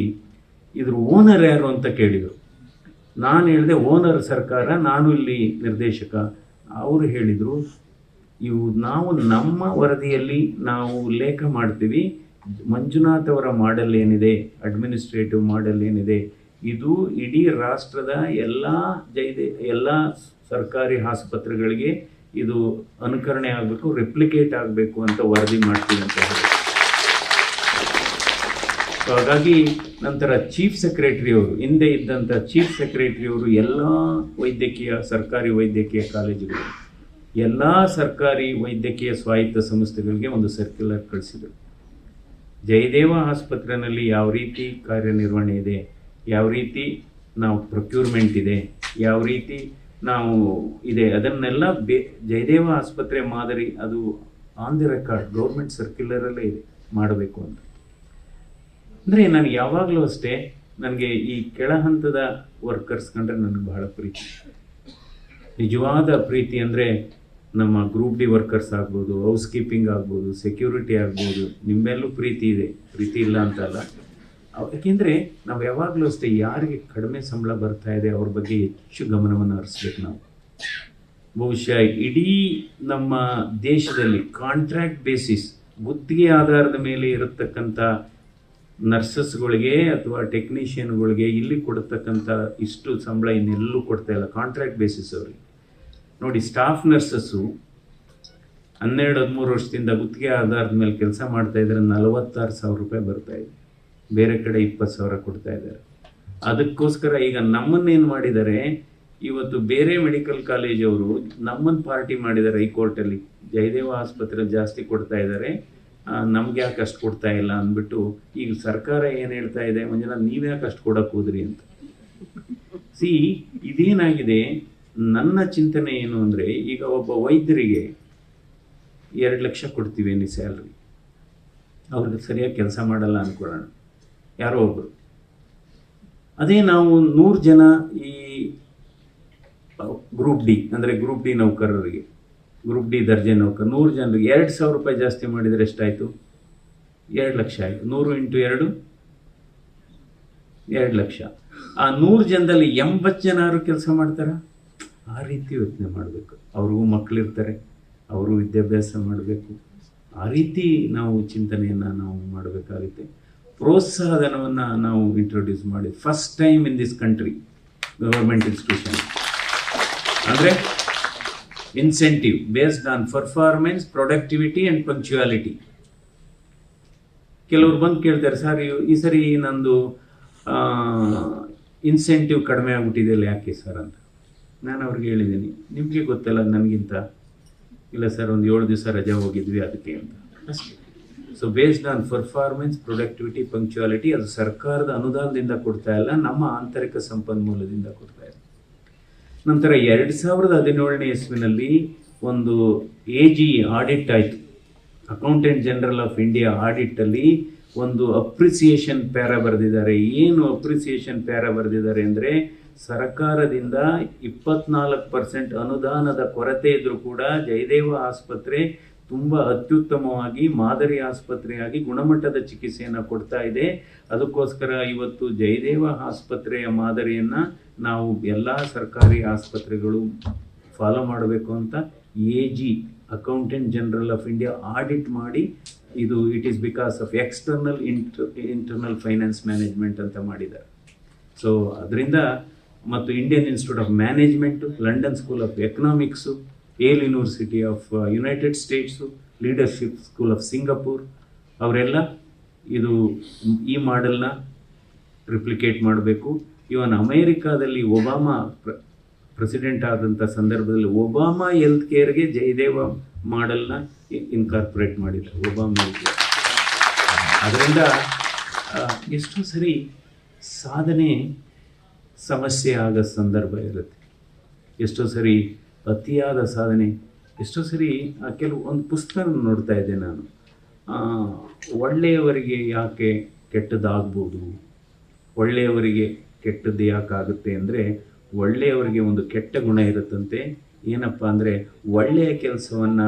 ಇದ್ರ ಓನರ್ ಯಾರು ಅಂತ ಕೇಳಿದರು. ನಾನು ಹೇಳಿದೆ ಓನರ್ ಸರ್ಕಾರ, ನಾನು ಇಲ್ಲಿ ನಿರ್ದೇಶಕ. ಅವರು ಹೇಳಿದರು ನಾವು ನಮ್ಮ ವರದಿಯಲ್ಲಿ ನಾವು ಉಲ್ಲೇಖ ಮಾಡ್ತೀವಿ, ಮಂಜುನಾಥ್ ಅವರ ಮಾಡೆಲ್ ಏನಿದೆ, ಅಡ್ಮಿನಿಸ್ಟ್ರೇಟಿವ್ ಮಾಡೆಲ್ ಏನಿದೆ, ಇದು ಇಡೀ ರಾಷ್ಟ್ರದ ಎಲ್ಲ ಸರ್ಕಾರಿ ಆಸ್ಪತ್ರೆಗಳಿಗೆ ಇದು ಅನುಕರಣೆ ಆಗಬೇಕು, ರೆಪ್ಲಿಕೇಟ್ ಆಗಬೇಕು ಅಂತ ವರದಿ ಮಾಡ್ತೀವಿ ಅಂತ ಹೇಳಿ. ಸೊ ಹಾಗಾಗಿ ನಂತರ ಚೀಫ್ ಸೆಕ್ರೆಟರಿಯವರು, ಹಿಂದೆ ಇದ್ದಂಥ ಚೀಫ್ ಸೆಕ್ರೆಟರಿಯವರು ಎಲ್ಲ ಸರ್ಕಾರಿ ವೈದ್ಯಕೀಯ ಕಾಲೇಜುಗಳು, ಎಲ್ಲ ಸರ್ಕಾರಿ ವೈದ್ಯಕೀಯ ಸ್ವಾಯತ್ತ ಸಂಸ್ಥೆಗಳಿಗೆ ಒಂದು ಸರ್ಕ್ಯುಲರ್ ಕಳಿಸಿದರು. ಜಯದೇವ ಆಸ್ಪತ್ರೆಯಲ್ಲಿ ಯಾವ ರೀತಿ ಕಾರ್ಯನಿರ್ವಹಣೆ ಇದೆ, ಯಾವ ರೀತಿ ನಾವು ಪ್ರೊಕ್ಯೂರ್ಮೆಂಟ್ ಇದೆ, ಯಾವ ರೀತಿ ನಾವು ಇದೆ, ಅದನ್ನೆಲ್ಲ ಜಯದೇವ ಆಸ್ಪತ್ರೆ ಮಾದರಿ ಅದು ಆನ್ ದಿ ರೆಕಾರ್ಡ್ ಗೌರ್ಮೆಂಟ್ ಸರ್ಕ್ಯುಲರಲ್ಲೇ ಇದೆ ಮಾಡಬೇಕು ಅಂತ. ಅಂದರೆ ನನಗೆ ಯಾವಾಗಲೂ ಅಷ್ಟೇ, ನನಗೆ ಈ ಕೆಳ ಹಂತದ ವರ್ಕರ್ಸ್ ಕಂಡ್ರೆ ನನಗೆ ಬಹಳ ಪ್ರೀತಿ, ನಿಜವಾದ ಪ್ರೀತಿ. ಅಂದರೆ ನಮ್ಮ ಗ್ರೂಪ್ ಡಿ ವರ್ಕರ್ಸ್ ಆಗ್ಬೋದು, ಹೌಸ್ ಕೀಪಿಂಗ್ ಆಗ್ಬೋದು, ಸೆಕ್ಯೂರಿಟಿ ಆಗ್ಬೋದು, ನಿಮ್ಮೆಲ್ಲೂ ಪ್ರೀತಿ ಇದೆ, ಪ್ರೀತಿ ಇಲ್ಲ ಅಂತಲ್ಲ. ಯಾಕೆಂದರೆ ನಾವು ಯಾವಾಗಲೂ ಅಷ್ಟೇ ಯಾರಿಗೆ ಕಡಿಮೆ ಸಂಬಳ ಬರ್ತಾ ಇದೆ ಅವ್ರ ಬಗ್ಗೆ ಹೆಚ್ಚು ಗಮನವನ್ನು ಹರಿಸ್ಬೇಕು ನಾವು. ಬಹುಶಃ ಇಡೀ ನಮ್ಮ ದೇಶದಲ್ಲಿ ಕಾಂಟ್ರಾಕ್ಟ್ ಬೇಸಿಸ್, ಗುತ್ತಿಗೆ ಆಧಾರದ ಮೇಲೆ ಇರತಕ್ಕಂಥ ನರ್ಸಸ್ಗಳಿಗೆ ಅಥವಾ ಟೆಕ್ನಿಷಿಯನ್ಗಳಿಗೆ ಇಲ್ಲಿ ಕೊಡ್ತಕ್ಕಂಥ ಇಷ್ಟು ಸಂಬಳ ಇನ್ನೆಲ್ಲೂ ಕೊಡ್ತಾ ಇಲ್ಲ, ಕಾಂಟ್ರಾಕ್ಟ್ ಬೇಸಿಸ್ ಅವರಿಗೆ. ನೋಡಿ, ಸ್ಟಾಫ್ ನರ್ಸಸ್ಸು 12-13 ವರ್ಷದಿಂದ ಗುತ್ತಿಗೆ ಆಧಾರದ ಮೇಲೆ ಕೆಲಸ ಮಾಡ್ತಾ ಇದ್ದಾರೆ, 46,000 ರೂಪಾಯಿ ಬರ್ತಾ ಇದೆ. ಬೇರೆ ಕಡೆ 20,000 ಕೊಡ್ತಾ ಇದ್ದಾರೆ. ಅದಕ್ಕೋಸ್ಕರ ಈಗ ನಮ್ಮನ್ನೇನು ಮಾಡಿದ್ದಾರೆ, ಇವತ್ತು ಬೇರೆ ಮೆಡಿಕಲ್ ಕಾಲೇಜವರು ನಮ್ಮನ್ನು ಪಾರ್ಟಿ ಮಾಡಿದ್ದಾರೆ ಹೈಕೋರ್ಟಲ್ಲಿ. ಜಯದೇವ ಆಸ್ಪತ್ರೆ ಜಾಸ್ತಿ ಕೊಡ್ತಾ ಇದ್ದಾರೆ, ನಮ್ಗೆ ಯಾಕೆ ಅಷ್ಟು ಕೊಡ್ತಾ ಇಲ್ಲ ಅಂದ್ಬಿಟ್ಟು ಈಗ ಸರ್ಕಾರ ಏನು ಹೇಳ್ತಾ ಇದೆ, ಮಂಜುನಾಥ್ ನೀವ್ಯಾಕೆ ಅಷ್ಟು ಕೊಡಕ್ಕೆ ಹೋದ್ರಿ ಅಂತ. ಇದೇನಾಗಿದೆ, ನನ್ನ ಚಿಂತನೆ ಏನು ಅಂದರೆ, ಈಗ ಒಬ್ಬ ವೈದ್ಯರಿಗೆ 2 ಲಕ್ಷ ಕೊಡ್ತೀವಿ ನೀ ಸ್ಯಾಲ್ರಿ, ಅವ್ರಿಗೆ ಸರಿಯಾಗಿ ಕೆಲಸ ಮಾಡಲ್ಲ ಅಂದ್ಕೊಳ್ಳೋಣ ಯಾರೋ ಒಬ್ಬರು. ಅದೇ ನಾವು 100 ಜನ ಈ ಗ್ರೂಪ್ ಡಿ ಅಂದರೆ ಗ್ರೂಪ್ ಡಿ ನೌಕರರಿಗೆ, ಗ್ರೂಪ್ ಡಿ ದರ್ಜೆ ನೌಕರ 100 ಜನರಿಗೆ 2,000 ರೂಪಾಯಿ ಜಾಸ್ತಿ ಮಾಡಿದರೆ ಎಷ್ಟಾಯಿತು? 2 ಲಕ್ಷ ಆಯಿತು. 100 × 2 2 ಲಕ್ಷ. ಆ 100 ಜನದಲ್ಲಿ 80 ಜನ ಕೆಲಸ ಮಾಡ್ತಾರ? ಆ ರೀತಿ ಯೋಚನೆ ಮಾಡಬೇಕು. ಅವ್ರಿಗೂ ಮಕ್ಕಳಿರ್ತಾರೆ, ಅವರು ವಿದ್ಯಾಭ್ಯಾಸ ಮಾಡಬೇಕು. ಆ ರೀತಿ ನಾವು ಚಿಂತನೆಯನ್ನು ನಾವು ಮಾಡಬೇಕಾಗುತ್ತೆ. ಪ್ರೋತ್ಸಾಹಧನವನ್ನು ನಾವು ಇಂಟ್ರೊಡ್ಯೂಸ್ ಮಾಡಿ first time in this country government institution. ಅಂದರೆ incentive based on performance, productivity and punctuality. ಕೆಲವ್ರು ಬಂದು ಕೇಳ್ತಾರೆ, ಸರ್ ಈ ಸರಿ ನಂದು ಇನ್ಸೆಂಟಿವ್ ಕಡಿಮೆ ಆಗ್ಬಿಟ್ಟಿದೆಯಲ್ಲ ಯಾಕೆ ಸರ್ ಅಂತ. ನಾನು ಅವ್ರಿಗೆ ಹೇಳಿದ್ದೀನಿ, ನಿಮಗೆ ಗೊತ್ತಲ್ಲ ನನಗಿಂತ. ಇಲ್ಲ ಸರ್, ಒಂದು 7 ದಿವಸ ರಜೆ ಹೋಗಿದ್ವಿ ಅದಕ್ಕೆ ಅಂತ ಅಷ್ಟೇ. So based on performance, productivity, punctuality, ಅದು ಸರ್ಕಾರದ ಅನುದಾನದಿಂದ ಕೊಡ್ತಾ ಇಲ್ಲ, ನಮ್ಮ ಆಂತರಿಕ ಸಂಪನ್ಮೂಲದಿಂದ ಕೊಡ್ತಾ ಇದೆ. ನಂತರ 2017ನೇ ಇಸ್ವಿನಲ್ಲಿ ಒಂದು AG ಆಡಿಟ್ ಆಯಿತು, ಅಕೌಂಟೆಂಟ್ ಜನರಲ್ ಆಫ್ ಇಂಡಿಯಾ ಆಡಿಟಲ್ಲಿ ಒಂದು ಅಪ್ರಿಸಿಯೇಷನ್ ಪ್ಯಾರಾ ಬರೆದಿದ್ದಾರೆ. ಏನು ಅಪ್ರಿಸಿಯೇಷನ್ ಪ್ಯಾರಾ ಬರೆದಿದ್ದಾರೆ ಅಂದರೆ, ಸರ್ಕಾರದಿಂದ 24% ಅನುದಾನದ ಕೊರತೆ ಇದ್ದರೂ ಕೂಡ ಜಯದೇವ ಆಸ್ಪತ್ರೆ ತುಂಬ ಅತ್ಯುತ್ತಮವಾಗಿ ಮಾದರಿ ಆಸ್ಪತ್ರೆಯಾಗಿ ಗುಣಮಟ್ಟದ ಚಿಕಿತ್ಸೆಯನ್ನು ಕೊಡ್ತಾ ಇದೆ. ಅದಕ್ಕೋಸ್ಕರ ಇವತ್ತು ಜಯದೇವ ಆಸ್ಪತ್ರೆಯ ಮಾದರಿಯನ್ನು ನಾವು ಎಲ್ಲ ಸರ್ಕಾರಿ ಆಸ್ಪತ್ರೆಗಳು ಫಾಲೋ ಮಾಡಬೇಕು ಅಂತ AG accountant general of India audit ಮಾಡಿ, ಇದು it is because of external internal finance management ಅಂತ ಮಾಡಿದ್ದಾರೆ. ಸೊ ಅದರಿಂದ ಮತ್ತು Indian institute of management, London school of economics, Yale university of United States, leadership school of Singapore ಅವರೆಲ್ಲ ಈ ಮಾಡೆಲ್ನ replicate ಮಾಡಬೇಕು. ಇವನ್ ಅಮೇರಿಕಾದಲ್ಲಿ Obama president ಆದಂಥ ಸಂದರ್ಭದಲ್ಲಿ ಒಬಾಮಾ ಹೆಲ್ತ್ ಕೇರ್ಗೆ ಜಯದೇವ ಮಾಡೆಲ್ನ ಇನ್ಕಾರ್ಪೊರೇಟ್ ಮಾಡಿದ್ದಾರೆ, ಒಬಾಮಾ ಹೆಲ್ತ್ ಕೇರ್. ಅದರಿಂದ ಎಷ್ಟೋ ಸರಿ ಸಾಧನೆ ಸಮಸ್ಯೆ ಆಗೋ ಸಂದರ್ಭ ಇರುತ್ತೆ. ಎಷ್ಟೋ ಸರಿ ಅತಿಯಾದ ಸಾಧನೆ, ಎಷ್ಟೋ ಸರಿ ಒಂದು ಪುಸ್ತಕ ನೋಡ್ತಾ ಇದ್ದೆ ನಾನು, ಒಳ್ಳೆಯವರಿಗೆ ಯಾಕೆ ಕೆಟ್ಟದ್ದಾಗ್ಬೋದು, ಒಳ್ಳೆಯವರಿಗೆ ಕೆಟ್ಟದ್ದು ಯಾಕಾಗುತ್ತೆ ಅಂದರೆ, ಒಳ್ಳೆಯವರಿಗೆ ಒಂದು ಕೆಟ್ಟ ಗುಣ ಇರುತ್ತಂತೆ. ಏನಪ್ಪ ಅಂದರೆ, ಒಳ್ಳೆಯ ಕೆಲಸವನ್ನು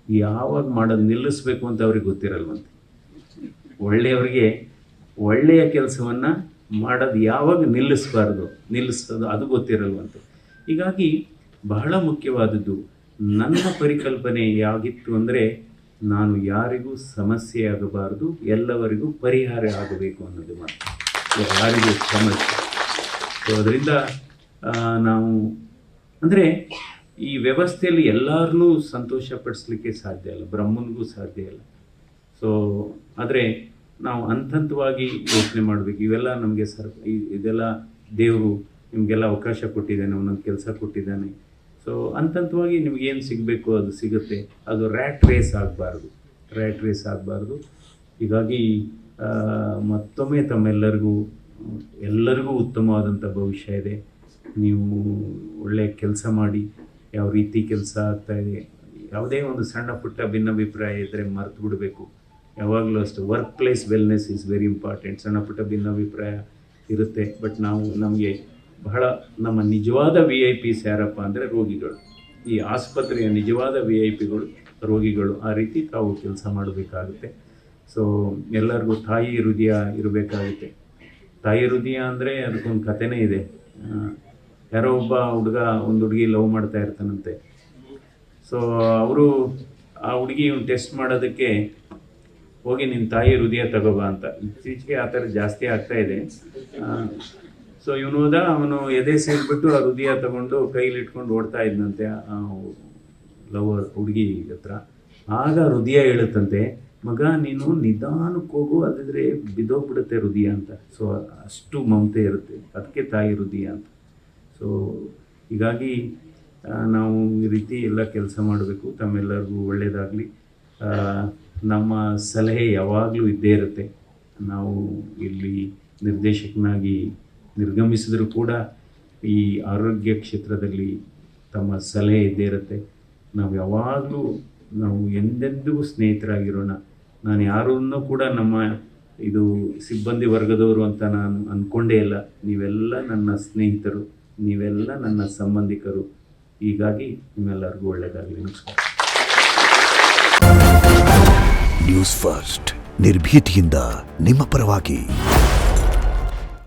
ಯಾವಾಗ ಮಾಡೋದು ನಿಲ್ಲಿಸ್ಬೇಕು ಅಂತ ಅವ್ರಿಗೆ ಗೊತ್ತಿರಲ್ವಂತೆ. ಒಳ್ಳೆಯವರಿಗೆ ಒಳ್ಳೆಯ ಕೆಲಸವನ್ನು ಮಾಡೋದು ಯಾವಾಗ ನಿಲ್ಲಿಸೋದು ಅದು ಗೊತ್ತಿರಲ್ವಂತೆ. ಹೀಗಾಗಿ ಬಹಳ ಮುಖ್ಯವಾದದ್ದು ನನ್ನ ಪರಿಕಲ್ಪನೆ ಯಾಗಿತ್ತು ಅಂದರೆ, ನಾನು ಯಾರಿಗೂ ಸಮಸ್ಯೆ ಆಗಬಾರ್ದು, ಎಲ್ಲವರಿಗೂ ಪರಿಹಾರ ಆಗಬೇಕು ಅನ್ನೋದು ಮಾತು, ಯಾರಿಗೂ ಸಮಸ್ಯೆ. ಸೊ ಅದರಿಂದ ನಾವು ಅಂದರೆ ಈ ವ್ಯವಸ್ಥೆಯಲ್ಲಿ ಎಲ್ಲರನ್ನೂ ಸಂತೋಷಪಡಿಸ್ಲಿಕ್ಕೆ ಸಾಧ್ಯ ಇಲ್ಲ, ಬ್ರಹ್ಮನಿಗೂ ಸಾಧ್ಯ ಇಲ್ಲ. ಸೊ ಆದರೆ ನಾವು ಹಂತವಾಗಿ ಯೋಚನೆ ಮಾಡಬೇಕು. ಇವೆಲ್ಲ ನಮಗೆ ಇದೆಲ್ಲ ದೇವರು ನಿಮಗೆಲ್ಲ ಅವಕಾಶ ಕೊಟ್ಟಿದ್ದಾನೆ, ಒಂದೊಂದು ಕೆಲಸ ಕೊಟ್ಟಿದ್ದಾನೆ. ಸೊ ಹಂತವಾಗಿ ನಿಮಗೇನು ಸಿಗಬೇಕು ಅದು ಸಿಗುತ್ತೆ. ಅದು ರ್ಯಾಟ್ ರೇಸ್ ಆಗಬಾರ್ದು. ಹೀಗಾಗಿ ಮತ್ತೊಮ್ಮೆ ಎಲ್ಲರಿಗೂ ಉತ್ತಮವಾದಂಥ ಭವಿಷ್ಯ ಇದೆ. ನೀವು ಒಳ್ಳೆಯ ಕೆಲಸ ಮಾಡಿ, ಯಾವ ರೀತಿ ಕೆಲಸ ಆಗ್ತಾಯಿದೆ, ಯಾವುದೇ ಒಂದು ಸಣ್ಣ ಪುಟ್ಟ ಭಿನ್ನಾಭಿಪ್ರಾಯ ಇದ್ದರೆ ಮರೆತು ಬಿಡಬೇಕು. ಯಾವಾಗಲೂ ಅಷ್ಟು work place wellness is very important. ಸಣ್ಣ ಪುಟ್ಟ ಭಿನ್ನಾಭಿಪ್ರಾಯ ಇರುತ್ತೆ, ಬಟ್ ನಮಗೆ ಬಹಳ ನಮ್ಮ ನಿಜವಾದ VIPs ಯಾರಪ್ಪ ಅಂದರೆ ರೋಗಿಗಳು. ಈ ಆಸ್ಪತ್ರೆಯ ನಿಜವಾದ VIPಗಳು ರೋಗಿಗಳು. ಆ ರೀತಿ ತಾವು ಕೆಲಸ ಮಾಡಬೇಕಾಗುತ್ತೆ. ಸೊ ಎಲ್ಲರಿಗೂ ತಾಯಿ ಹೃದಯ ಇರಬೇಕಾಗುತ್ತೆ. ತಾಯಿ ಹೃದಯ ಅಂದರೆ ಅದಕ್ಕೊಂದು ಕಥೆನೇ ಇದೆ. ಯಾರೋ ಒಬ್ಬ ಹುಡುಗ ಒಂದು ಹುಡುಗಿ ಲವ್ ಮಾಡ್ತಾ ಇರ್ತಾನಂತೆ. ಸೊ ಅವರು ಆ ಹುಡುಗಿ ಟೆಸ್ಟ್ ಮಾಡೋದಕ್ಕೆ ಹೋಗಿ ನಿನ್ನ ತಾಯಿ ಹೃದಯ ತಗೋಬಾ ಅಂತ. ಇತ್ತೀಚೆಗೆ ಆ ಥರ ಜಾಸ್ತಿ ಆಗ್ತಾ ಇದೆ. ಸೊ ಅವನು ಎದೆ ಸೇರಿಬಿಟ್ಟು ಆ ಹೃದಯ ತಗೊಂಡು ಕೈಲಿ ಇಟ್ಕೊಂಡು ಓಡ್ತಾ ಇದ್ದಂತೆ ಲವರ್ ಹುಡುಗಿ ಹತ್ರ. ಆಗ ಹೃದಯ ಹೇಳುತ್ತಂತೆ, ಮಗ ನೀನು ನಿಧಾನಕ್ಕೆ ಹೋಗು, ಅದಿದ್ರೆ ಬಿದ್ದೋಗ್ಬಿಡುತ್ತೆ ಹೃದಯ ಅಂತ. ಸೊ ಅಷ್ಟು ಮಮತೆ ಇರುತ್ತೆ, ಅದಕ್ಕೆ ತಾಯಿ ಹೃದಯ ಅಂತ. ಸೊ ಹೀಗಾಗಿ ನಾವು ಈ ರೀತಿ ಎಲ್ಲ ಕೆಲಸ ಮಾಡಬೇಕು. ತಮ್ಮೆಲ್ಲರಿಗೂ ಒಳ್ಳೆಯದಾಗಲಿ. ನಮ್ಮ ಸಲಹೆ ಯಾವಾಗಲೂ ಇದ್ದೇ ಇರುತ್ತೆ. ನಾವು ಇಲ್ಲಿ ನಿರ್ದೇಶಕನಾಗಿ ನಿರ್ಗಮಿಸಿದರೂ ಕೂಡ ಈ ಆರೋಗ್ಯ ಕ್ಷೇತ್ರದಲ್ಲಿ ತಮ್ಮ ಸಲಹೆ ಇದ್ದೇ ಇರುತ್ತೆ. ನಾವು ಎಂದೆಂದಿಗೂ ಸ್ನೇಹಿತರಾಗಿರೋಣ. ನಾನು ಯಾರನ್ನೂ ಕೂಡ ನಮ್ಮ ಇದು ಸಿಬ್ಬಂದಿ ವರ್ಗದವರು ಅಂತ ನಾನು ಅಂದ್ಕೊಂಡೇ ಇಲ್ಲ. ನೀವೆಲ್ಲ ನನ್ನ ಸ್ನೇಹಿತರು, ನೀವೆಲ್ಲ ನನ್ನ ಸಂಬಂಧಿಕರು. ಹೀಗಾಗಿ ನಿಮ್ಮೆಲ್ಲರಿಗೂ ಒಳ್ಳೆಯದಾಗಲಿ. ನಮಸ್ಕಾರ. ನ್ಯೂಸ್ ಫಸ್ಟ್, ನಿರ್ಭೀತಿಯಿಂದ ನಿಮ್ಮ ಪರವಾಗಿ.